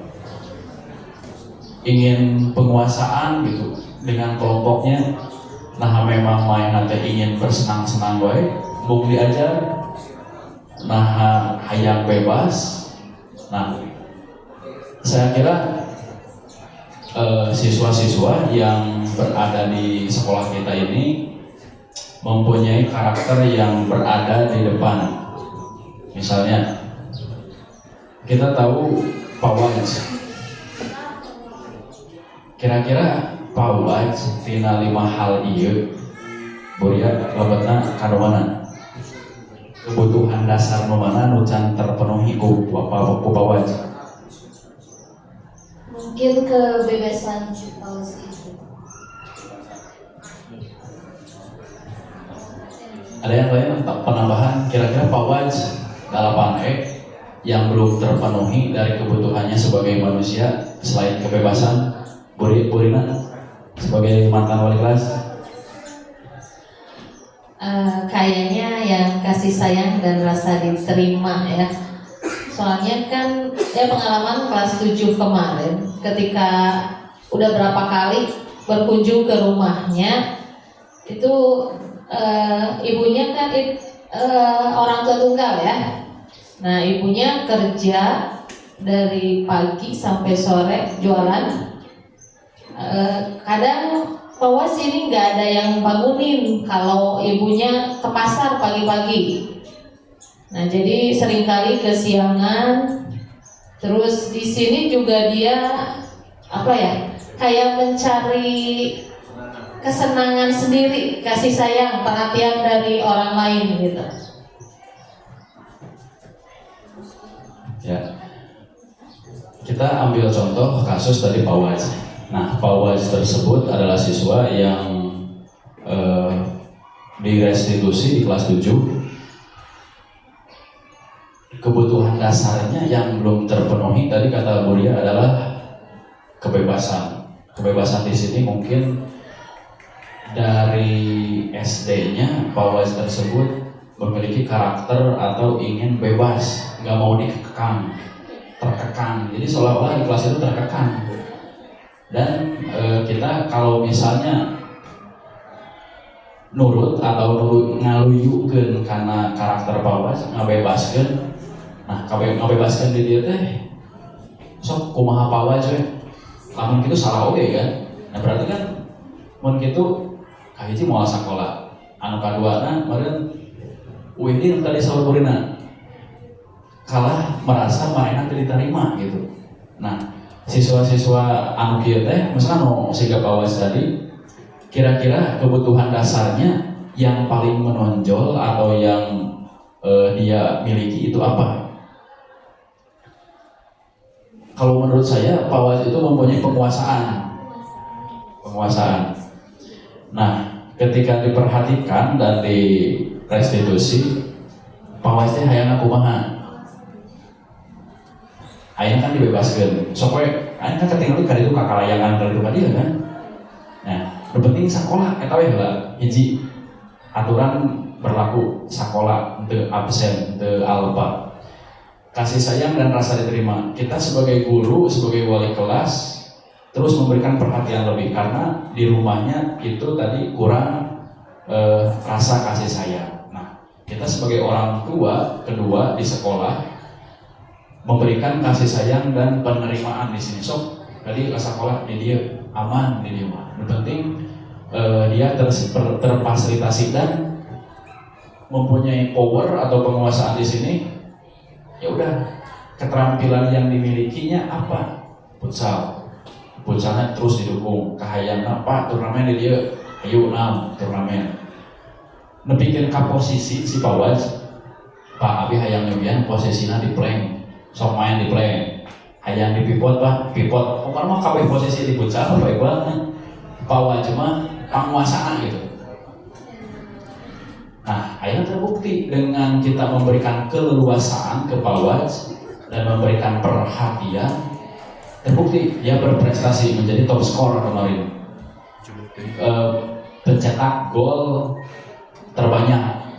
ingin penguasaan gitu dengan kelompoknya, nah memang main nanti ingin bersenang-senang wae, bung diajar, nah hayang bebas. Nah, saya kira siswa-siswa yang berada di sekolah kita ini mempunyai karakter yang berada di depan. Misalnya kita tahu Pak Waj, kira-kira Pak Waj tina 5 hal ieu Buria lebetna kadomana, kebutuhan dasar nu mana nu can terpenuhi ku Pak Waj? Mungkin kebebasan pausi. Ada yang lain penambahan kira-kira Pak Waj 8E yang belum terpenuhi dari kebutuhannya sebagai manusia selain kebebasan? Burina sebagai mantan wali kelas. Kayaknya yang kasih sayang dan rasa diterima ya. Soalnya kan pengalaman kelas 7 kemarin ketika udah berapa kali berkunjung ke rumahnya itu ibunya kan orang tua tunggal ya. Nah, ibunya kerja dari pagi sampai sore jualan. Kadang bahwa sini nggak ada yang bangunin kalau ibunya ke pasar pagi-pagi. Nah, jadi seringkali kesiangan Terus di sini juga dia apa ya? Kayak mencari kesenangan sendiri, kasih sayang, perhatian dari orang lain gitu. Ya, kita ambil contoh kasus tadi Pak Waj. Nah, Pak Waj tersebut adalah siswa yang direstitusi di kelas 7. Kebutuhan dasarnya yang belum terpenuhi tadi kata Bu Ria adalah kebebasan. Kebebasan di sini mungkin dari SD-nya Pak Waj tersebut memiliki karakter atau ingin bebas, nggak mau dikekang, terkekang. Jadi seolah-olah di kelas itu terkekang. Dan kita kalau misalnya nurut atau ngaluyukeun karena karakter Pak Waj, ngabebaskeun. Nah, ngabebaskeun di dieu teh sok kumaha Pak Waj we. Lamun kitu salah oge kan. Nah, berarti kan mun kitu kahiji moal sakola. Anu kaduana meureun Wihdi tadi saurina kalah merasa mainan diterima gitu. Nah, siswa-siswa anu kieu teh misalkan no siga Pak Waj tadi, kira-kira kebutuhan dasarnya yang paling menonjol atau yang dia miliki itu apa? Kalau menurut saya Pak Waj itu mempunyai penguasaan. Nah, ketika diperhatikan dan restitusi, Pak Waj teh hayangna kumaha? Hayang kan dibebaskeun. Sok we hayang kan ketinggalan ka ditu kakalayangan ka ditu ka dieu kan. Nah, nu penting sakola eta we heula. Hiji aturan berlaku sakola teu absen, teu alpa. Kasih sayang dan rasa diterima. Kita sebagai guru, sebagai wali kelas terus memberikan perhatian lebih karena di rumahnya itu tadi kurang rasa kasih sayang. Kita sebagai orang tua kedua di sekolah memberikan kasih sayang dan penerimaan di sini. Sok tadi ke sekolah di dia aman di dia mah. Yang penting dia terfasilitasi dan mempunyai power atau penguasaan di sini. Ya udah, keterampilan yang dimilikinya apa? Futsalnya terus didukung. Kahayang apa? Turnamen di dia. Ayo 6 turnamen. Nepikeun ka posisi si Pak Waj, Pak Abi hayang nyobian posisinya di plank, sok main di plank, hayang di pivot Pak, pivot, pokoknya mah kabeh posisi di futsal baik banget. Pak Waj mah penguasaan gitu. Nah, akhirnya terbukti dengan kita memberikan keleluasaan ke Pak Waj dan memberikan perhatian, terbukti dia berprestasi menjadi top scorer kemarin, pencetak gol terbanyak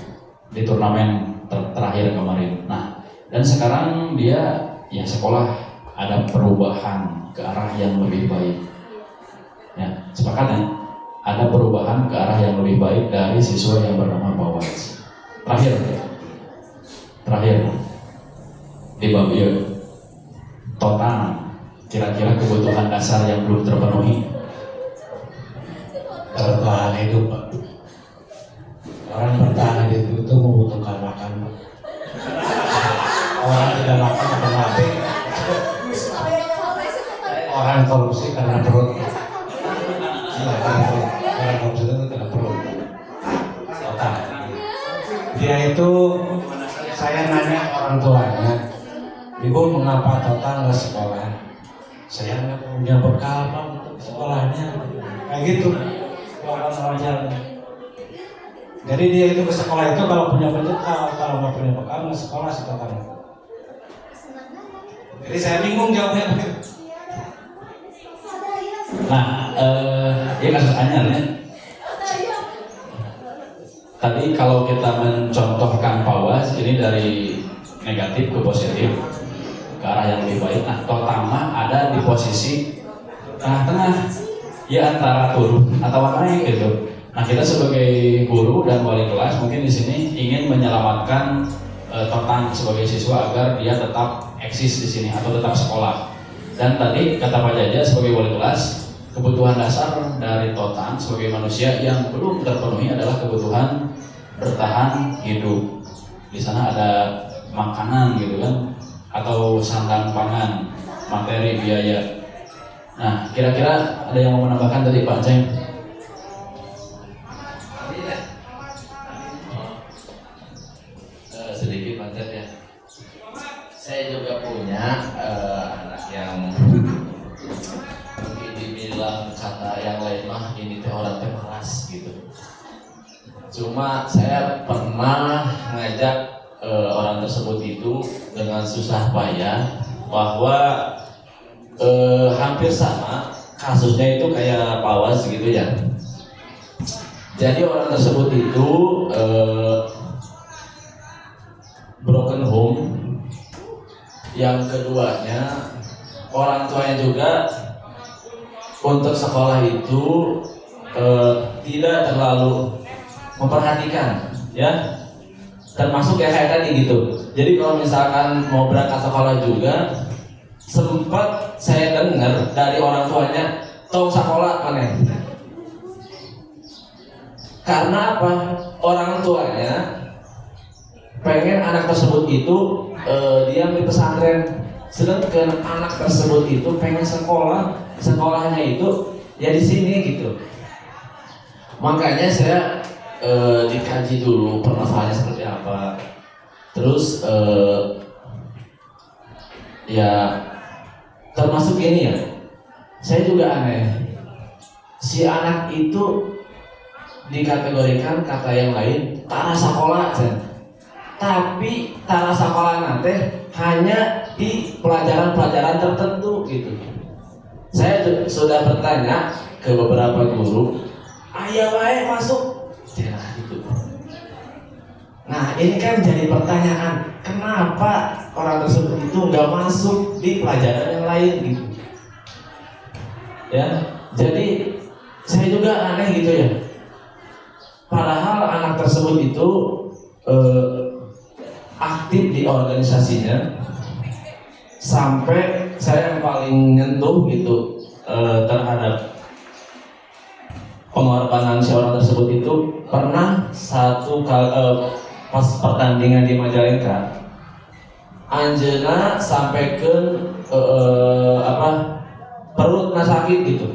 di turnamen terakhir kemarin. Nah, dan sekarang dia ya sekolah ada perubahan ke arah yang lebih baik. Ya, sepakat ya? Ada perubahan ke arah yang lebih baik dari siswa yang bernama Pak Waj. Terakhir di bab total kira-kira kebutuhan dasar yang belum terpenuhi. Bertahan hidup, Pak. Orang bertahan hidup itu membutuhkan makan. Orang tidak makan karena mati. Orang korupsi karena perut. Orang korupsi itu karena perut. Total. Dia itu, saya nanya orang tuanya, Ibu mengapa total nggak sekolah? Saya nggak punya bekal Pak untuk sekolahnya. Kayak gitu. Orang wajarnya. Jadi dia itu ke sekolah itu kalau punya bekal, kalau nggak punya bekal nggak sekolah sih totalnya. Jadi saya bingung jawabnya begitu. Nah, ya kasus anyar ya. Tadi kalau kita mencontohkan Pak Waj ini dari negatif ke positif ke arah yang lebih baik. Nah, Totama ada di posisi tengah-tengah, ya antara turun atau naik gitu. Nah, kita sebagai guru dan wali kelas mungkin di sini ingin menyelamatkan Totan sebagai siswa agar dia tetap eksis di sini atau tetap sekolah. Dan tadi kata Pak Jaja sebagai wali kelas, kebutuhan dasar dari Totan sebagai manusia yang belum terpenuhi adalah kebutuhan bertahan hidup. Di sana ada makanan gitu kan, atau sandang pangan, materi, biaya. Nah, kira-kira ada yang mau menambahkan tadi Pak Ceng? Sedikit pancet ya. Saya juga punya anak yang mungkin dibilang kata yang lain mah ini teh orang teh keras gitu. Cuma saya pernah ngajak orang tersebut itu dengan susah payah bahwa hampir sama kasusnya itu kayak Pawas gitu ya. Jadi orang tersebut itu broken home. Yang keduanya orang tuanya juga untuk sekolah itu tidak terlalu memperhatikan, ya, termasuk kayak tadi gitu. Jadi kalau misalkan mau berangkat sekolah juga sempat saya dengar dari orang tuanya tong sekolah mana. Karena apa? Orang tuanya pengen anak tersebut itu dia di pesantren, sedangkan anak tersebut itu pengen sekolahnya itu ya di sini gitu. Makanya saya dikaji dulu permasalahannya seperti apa. Terus ya termasuk ini ya, saya juga aneh. Si anak itu dikategorikan kata yang lain tara sekolah, tapi tara sekolah nanti hanya di pelajaran-pelajaran tertentu gitu. Saya sudah bertanya ke beberapa guru, ayo wae masuk, gitu. Nah ini kan jadi pertanyaan, kenapa orang tersebut itu nggak masuk di pelajaran yang lain gitu? Ya, jadi saya juga aneh gitu ya. Padahal anak tersebut itu aktif di organisasinya, sampai saya yang paling nyentuh gitu terhadap pengorbanan si orang tersebut itu pernah satu kali pas pertandingan di Majalengka, Anjena sampaikan perutnya sakit gitu,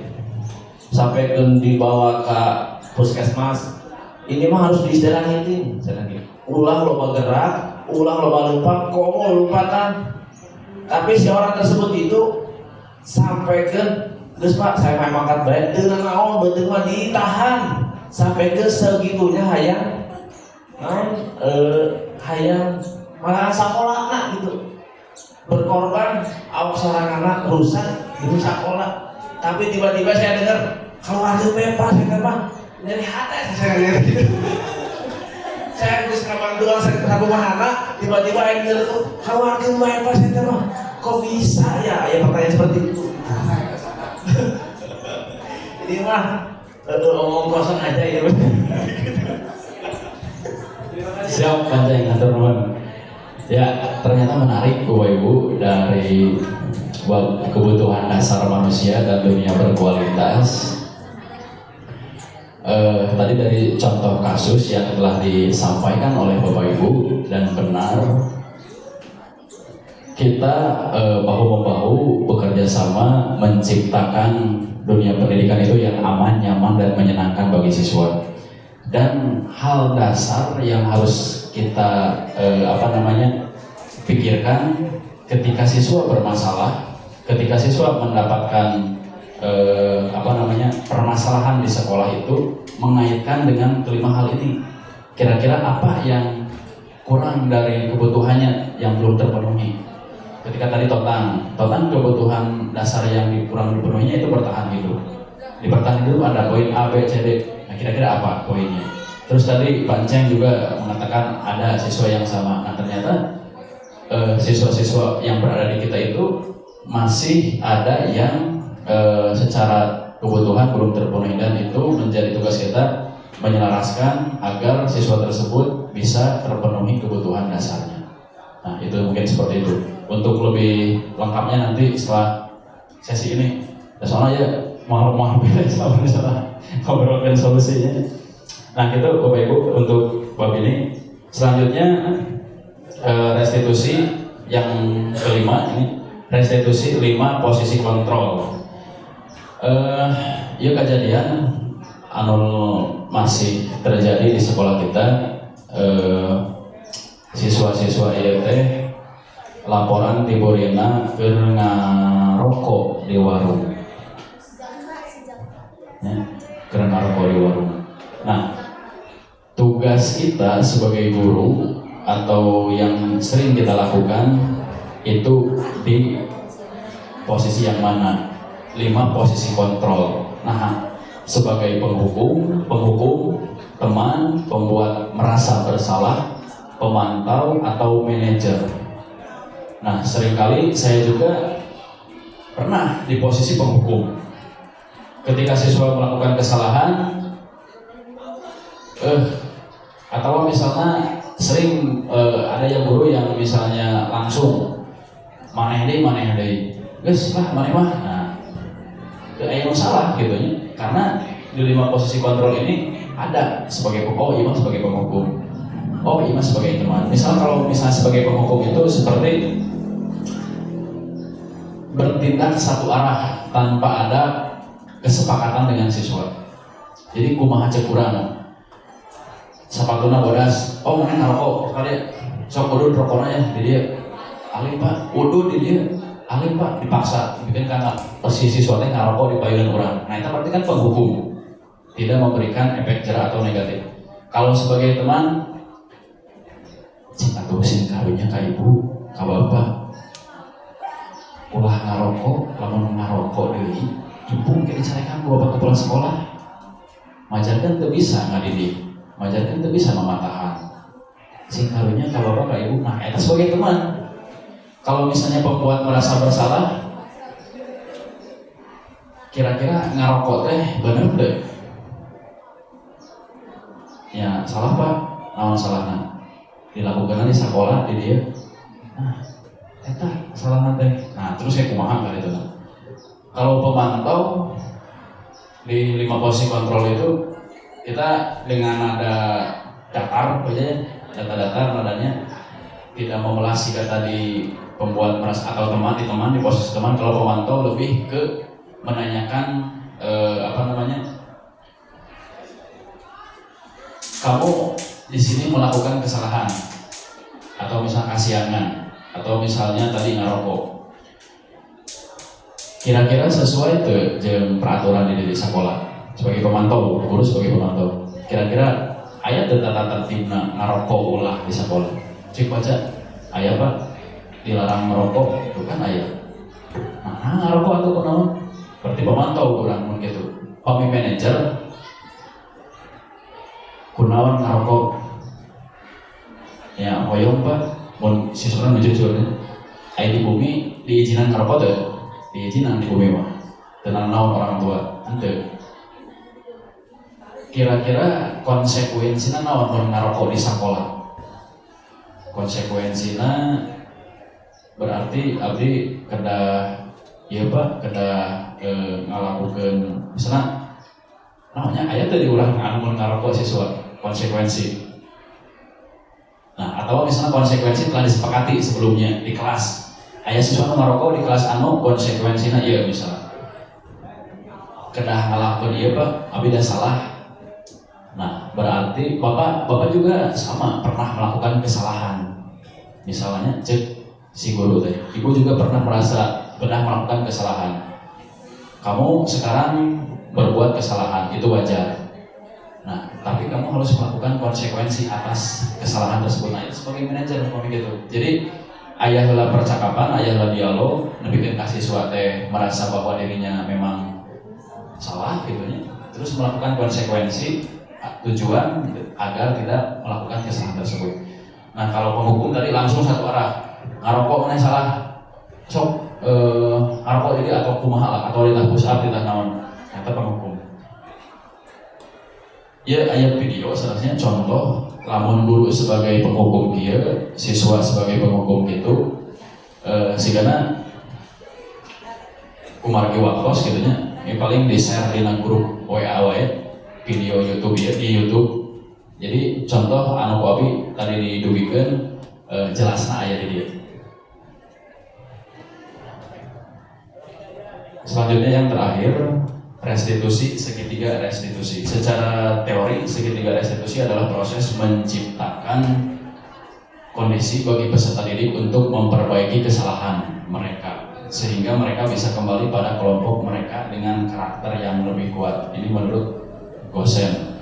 sampaikan dibawa ke puskesmas. Ini mah harus diistirahatin, ulah loba gerak, ulah loba lupa, komo lupatan. Tapi si orang tersebut itu sampaikan, "Geus Pak, saya main mangkat bae, teu naon beuteung mah ditahan." Sampai ke segitunya hayang hayang malah sakolana gitu. Berkorban awak soranganna rusak demi sakola. Tapi tiba-tiba saya dengar keluar teu bebas ya Pak. Dari hati saya gitu. Saya habis kamar doang saya ke rumahana, tiba-tiba yang tuh keluar teu bebas ya Pak. Kok bisa ya? Ya pertanyaan seperti itu. Ini mah omong kosong aja ya. Siap Panceng, atur nuhun. Ya, ternyata menarik Bapak Ibu dari kebutuhan dasar manusia dan dunia berkualitas. Tadi dari contoh kasus yang telah disampaikan oleh Bapak Ibu dan benar, kita bahu-membahu bekerja sama menciptakan dunia pendidikan itu yang aman, nyaman, dan menyenangkan bagi siswa. Dan hal dasar yang harus kita pikirkan ketika siswa bermasalah, ketika siswa mendapatkan permasalahan di sekolah itu mengaitkan dengan kelima hal ini. Kira-kira apa yang kurang dari kebutuhannya yang belum terpenuhi? Ketika tadi Totan kebutuhan dasar yang kurang dipenuhinya itu bertahan hidup. Di bertahan hidup ada poin A, B, C, D. Nah kira-kira apa poinnya? Terus tadi Panceng juga mengatakan ada siswa yang sama. Nah ternyata siswa-siswa yang berada di kita itu masih ada yang secara kebutuhan belum terpenuhi, dan itu menjadi tugas kita menyelaraskan agar siswa tersebut bisa terpenuhi kebutuhan dasarnya. Nah itu mungkin seperti itu. Untuk lebih lengkapnya nanti setelah sesi ini, soalnya ya mahal beda sama ngobrolkan solusinya. Nah itu Bapak Ibu untuk bab ini. Selanjutnya restitusi yang kelima ini restitusi 5 posisi kontrol. Ya kejadian anu masih terjadi di sekolah kita, siswa-siswa ieu teh laporan tiburina keur ngarokok di warung. Ya, keur ngarokok di warung. Nah, tugas kita sebagai guru atau yang sering kita lakukan itu di posisi yang mana? 5 posisi kontrol. Nah, sebagai penghukum, teman, pembuat merasa bersalah, pemantau atau manajer. Nah, seringkali saya juga pernah di posisi penghukum. Ketika siswa melakukan kesalahan, atau misalnya sering ada yang guru yang misalnya langsung maneh deui, geus lah maneh mah. Nah, aya salah gitu ya. Karena di 5 posisi kontrol ini ada sebagai iya sebagai penghukum. Oh iya sebagai teman. Kalau misalnya sebagai penghukum itu seperti bertindak satu arah tanpa ada kesepakatan dengan siswa. Jadi kumaha cek urang. Sapatuna bodas, oh mana ngarokok kali sok udud rokokna ya di dia. Alih Pak, udud di dia. Alih Pak, dipaksa bikin karena posisi siswa teh ngarokok di payun urang. Nah, itu berarti kan penghukum. Tidak memberikan efek jerah atau negatif. Kalau sebagai teman, cing atuh sing kawinnya ka ibu, ka bapak. Ulah ngarokok, lamun ngarokok deui, jempung ke dicarekan ku bapak kepala sekolah. Majarkan teu bisa ngadidik, majarkan teu bisa mematahan. Sing kawinnya ka bapak ka ibu, nah eta sebagai teman. Kalau misalnya pembuat merasa bersalah, kira-kira ngarokok teh bener deh? Ya salah Pak, naon salahna? Dilakukan di sekolah di dia. Nah, eta salahna teh. Nah, terus saya kumaha kali itu. Kalau pemantau di 5 posisi kontrol itu kita dengan ada datar aja, data-data nadanya tidak memelas jika tadi pembuat merasa atau teman di posisi teman. Kalau pemantau lebih ke menanyakan kamu di sini melakukan kesalahan atau misalnya kasihangan atau misalnya tadi ngarokok, kira-kira sesuai tuh jeung peraturan di sekolah. Sebagai pemantau, guru sebagai pemantau, kira-kira aya tata tertibna ngarokok ulah di sekolah. Cek baca, aya Pak, dilarang merokok, itu kan aya. Nah, ngarokok atau kunaon? Berarti pemantau kurang begitu. Pami manajer, kunaon ngarokok? Ya, hoyong Pak, mun siswa jujur aya di bumi diizinan ngarokok teh, diizinan di bumi mah. Tenang naon orang tua, henteu. Kira-kira konsekuensinya naon mun ngarokok di sekolah? Konsekuensinya berarti abdi kedah ieu Pak, kedah ngalakukeun misalnya namanya aya teh diurang anu mun ngarokok siswa konsekuensi. Nah, atau misalnya konsekuensi telah disepakati sebelumnya di kelas. Aya siswa nu ngarokok di kelas anu konsekuensinya ieu misalnya. Kedah ngalakukeun ieu Pak, abdi da salah. Nah, berarti Bapak juga sama pernah melakukan kesalahan. Misalnya cek si guru teh, ibu juga pernah melakukan kesalahan. Kamu sekarang berbuat kesalahan, itu wajar. Nah, tapi kamu harus melakukan konsekuensi atas kesalahan tersebut. Nah, itu sebagai manajer gitu. Jadi aya heula percakapan, aya heula dialog, nepikeun ka siswa teh merasa bahwa dirinya memang salah gitu nya. Terus melakukan konsekuensi tujuan agar tidak melakukan kesalahan tersebut. Nah, kalau penghukum tadi langsung satu arah, ngarokok mana salah, sok ngarokok jadi atau kumaha lah, atau ditah push up, ditah naon, ternyata penghukum. Ya, ayat video seharusnya contoh, lamun guru sebagai penghukum dia, siswa sebagai penghukum itu, sigana kumargi waktos gitu nya, yang paling di share di grup WA wae. Video YouTube ya di YouTube. Jadi contoh anu ku abi tadi didugikeun jelasna aya di dieu. Selanjutnya yang terakhir, restitusi, segitiga restitusi. Secara teori, segitiga restitusi adalah proses menciptakan kondisi bagi peserta didik untuk memperbaiki kesalahan mereka sehingga mereka bisa kembali pada kelompok mereka dengan karakter yang lebih kuat. Ini menurut Gosen.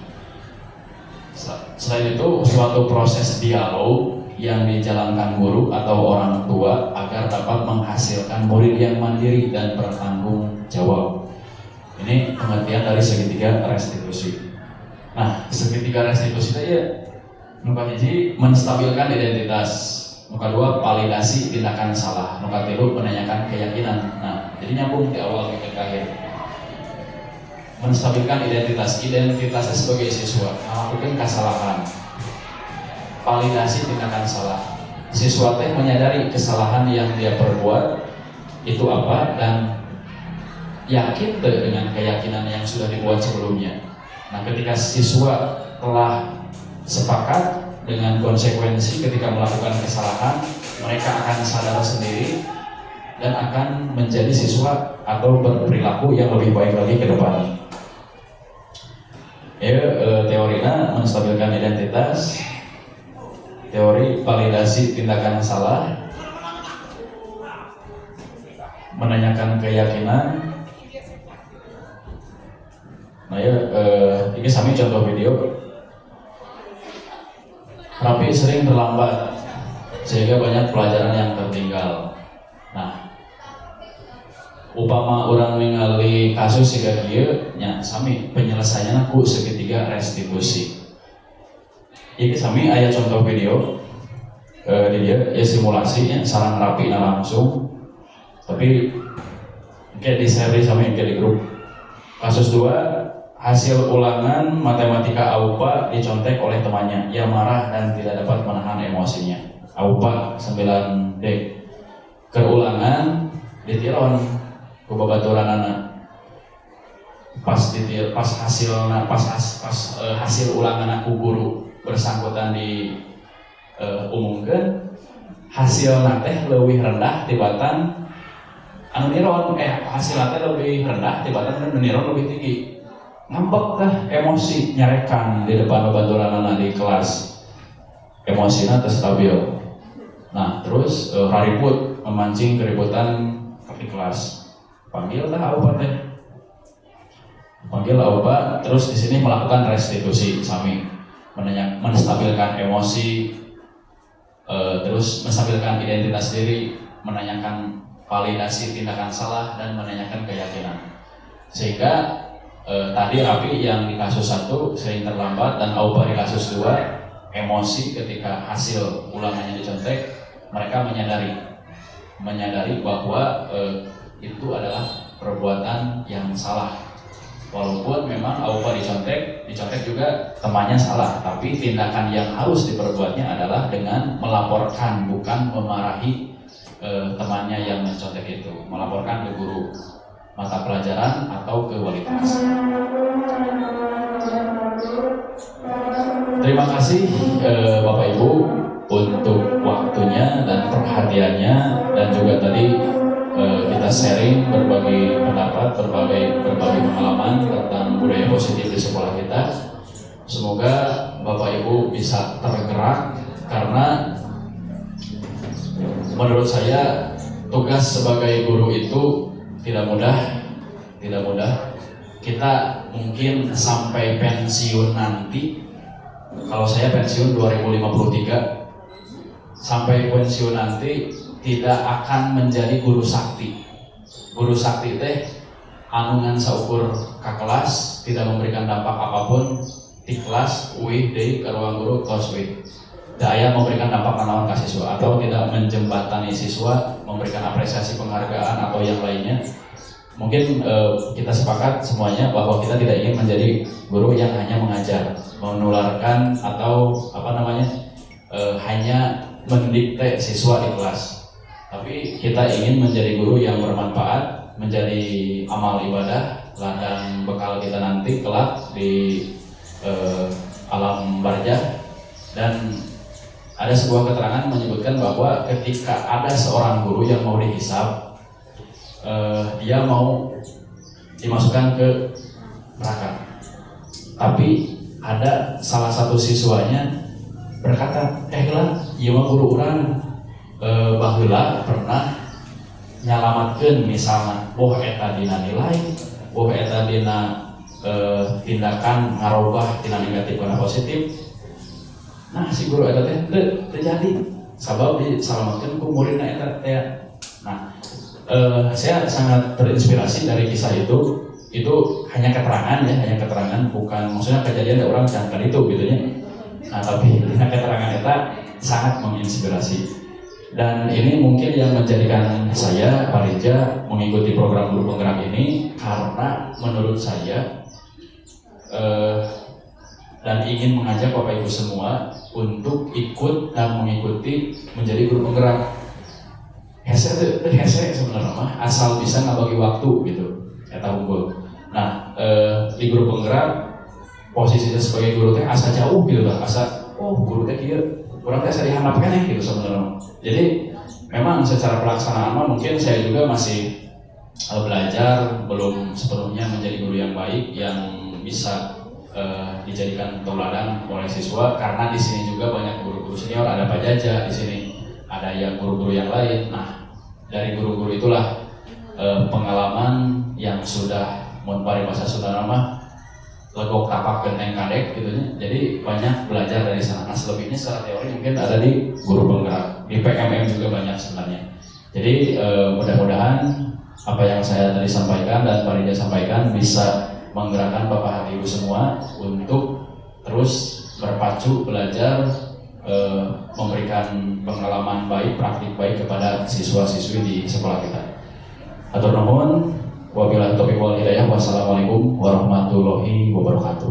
Selain itu, suatu proses dialog yang dijalankan guru atau orang tua agar dapat menghasilkan murid yang mandiri dan bertanggung jawab. Ini pengertian dari segitiga restitusi. Nah, segitiga restitusi itu ya, nuka hiji menstabilkan identitas, nuka dua validasi tindakan salah, nuka tilu menanyakan keyakinan. Nah, jadi nyambung di awal ke akhir. Menstabilkan identitasnya sebagai siswa, melakukan kesalahan. Validasi tindakan salah. Siswa teh menyadari kesalahan yang dia perbuat itu apa dan yakin dengan keyakinan yang sudah dibuat sebelumnya. Nah, ketika siswa telah sepakat dengan konsekuensi ketika melakukan kesalahan, mereka akan sadar sendiri dan akan menjadi siswa atau berperilaku yang lebih baik lagi ke depan. Teorinya menstabilkan identitas, teori validasi tindakan salah, menanyakan keyakinan. Nah ya, ini sami contoh video. Rapi sering terlambat sehingga banyak pelajaran yang tertinggal. Nah, upama orang ningali kasus siga kieu nya sami penyelesaiannya ku segitiga restitusi. Iki sami aya contoh video di dia ya simulasinya sarang rapi langsung. Tapi kayak di share sami kayak di grup. Kasus 2, hasil ulangan matematika AUPA dicontek oleh temannya. Ia marah dan tidak dapat menahan emosinya. AUPA 9D. Keulangan ditiron ku babaturan anak. Pas hasil ulangan aku guru bersangkutan di umumkeun hasilna teh leuwih rendah tibatan anu niron hasilna teh leuwih rendah tibatan anu niron leuwih tinggi. Ngambek teh emosi nyarekan di depan babaturanana di kelas, emosinya teh stabil. Nah terus raribut memancing keributan di kelas. Panggil lah AUPA teh, panggil AUPA terus di sini melakukan restitusi sami, menstabilkan emosi, terus menstabilkan identitas diri, menanyakan validasi tindakan salah dan menanyakan keyakinan. Sehingga tadi Rapi yang di kasus 1 sering terlambat dan AUPA di kasus 2 emosi ketika hasil ulangannya dicontek, mereka menyadari bahwa itu adalah perbuatan yang salah. Walaupun memang AUPA dicontek juga temannya salah, tapi tindakan yang harus diperbuatnya adalah dengan melaporkan, bukan memarahi temannya yang mencontek itu, melaporkan ke guru mata pelajaran atau ke wali kelas. Terima kasih Bapak Ibu untuk waktunya dan perhatiannya, dan juga tadi kita sharing berbagi pendapat, berbagi pengalaman tentang budaya positif di sekolah kita. Semoga Bapak Ibu bisa tergerak, karena menurut saya tugas sebagai guru itu tidak mudah. Kita mungkin sampai pensiun nanti, kalau saya pensiun 2053, sampai pensiun nanti tidak akan menjadi guru sakti. Guru sakti teh anu ngan saukur ka kelas, tidak memberikan dampak apapun di kelas, uih deui ka ruang guru tos uih. Daya memberikan dampak naon ka siswa, atau tidak menjembatani siswa, memberikan apresiasi penghargaan atau yang lainnya. Mungkin kita sepakat semuanya bahwa kita tidak ingin menjadi guru yang hanya mengajar, menularkan atau hanya mendikte siswa di kelas. Tapi kita ingin menjadi guru yang bermanfaat, menjadi amal ibadah, ladang bekal kita nanti kelak di alam barzah. Dan ada sebuah keterangan menyebutkan bahwa ketika ada seorang guru yang mau dihisab, dia mau dimasukkan ke neraka. Tapi ada salah satu siswanya berkata, lah, ieu mah guru urang baheula pernah nyalamatkeun misalnya, eta dina nilai, eta dina tindakan ngarobah tina negatif kana positif. Nah, si guru eta teh terjadi sabab disalamatkeun ku muridna eta teh. Nah, saya sangat terinspirasi dari kisah itu. Itu hanya keterangan ya, hanya keterangan, bukan maksudnya kejadian ada orang jangan itu gitu ya. Nah, tapi keterangan itu sangat menginspirasi. Dan ini mungkin yang menjadikan saya, Pak Rija, mengikuti program guru penggerak ini karena menurut saya dan ingin mengajak Bapak Ibu semua untuk ikut dan mengikuti menjadi guru penggerak. Hese sebenarnya mah asal bisa ngabagi waktu gitu, eta unggul. Nah, di guru penggerak posisinya sebagai guru teh asa jauh gitu lah, asa guru teh kieu, urang teh asa dihandapkeun ya gitu sebenarnya. Jadi memang secara pelaksanaan mah mungkin saya juga masih belajar, belum sepenuhnya menjadi guru yang baik yang bisa dijadikan tauladan oleh siswa, karena di sini juga banyak guru-guru senior, ada Pak Jaja di sini, ada yang guru-guru yang lain. Nah, dari guru-guru itulah pengalaman yang sudah mun pari bahasa Sunda mah legok tapak genteng kadek gitu ya. Jadi banyak belajar dari sana. Nah, selebihnya secara teori mungkin ada di guru penggerak, di PMM juga banyak sebenarnya. Jadi mudah-mudahan apa yang saya tadi sampaikan dan Pak Rija sampaikan bisa menggerakkan Bapak Ibu semua untuk terus berpacu belajar, memberikan pengalaman baik, praktik baik kepada siswa-siswi di sekolah kita. Atur nuhun, wabillahi taufiq wal hidayah. Wassalamualaikum warahmatullahi wabarakatuh.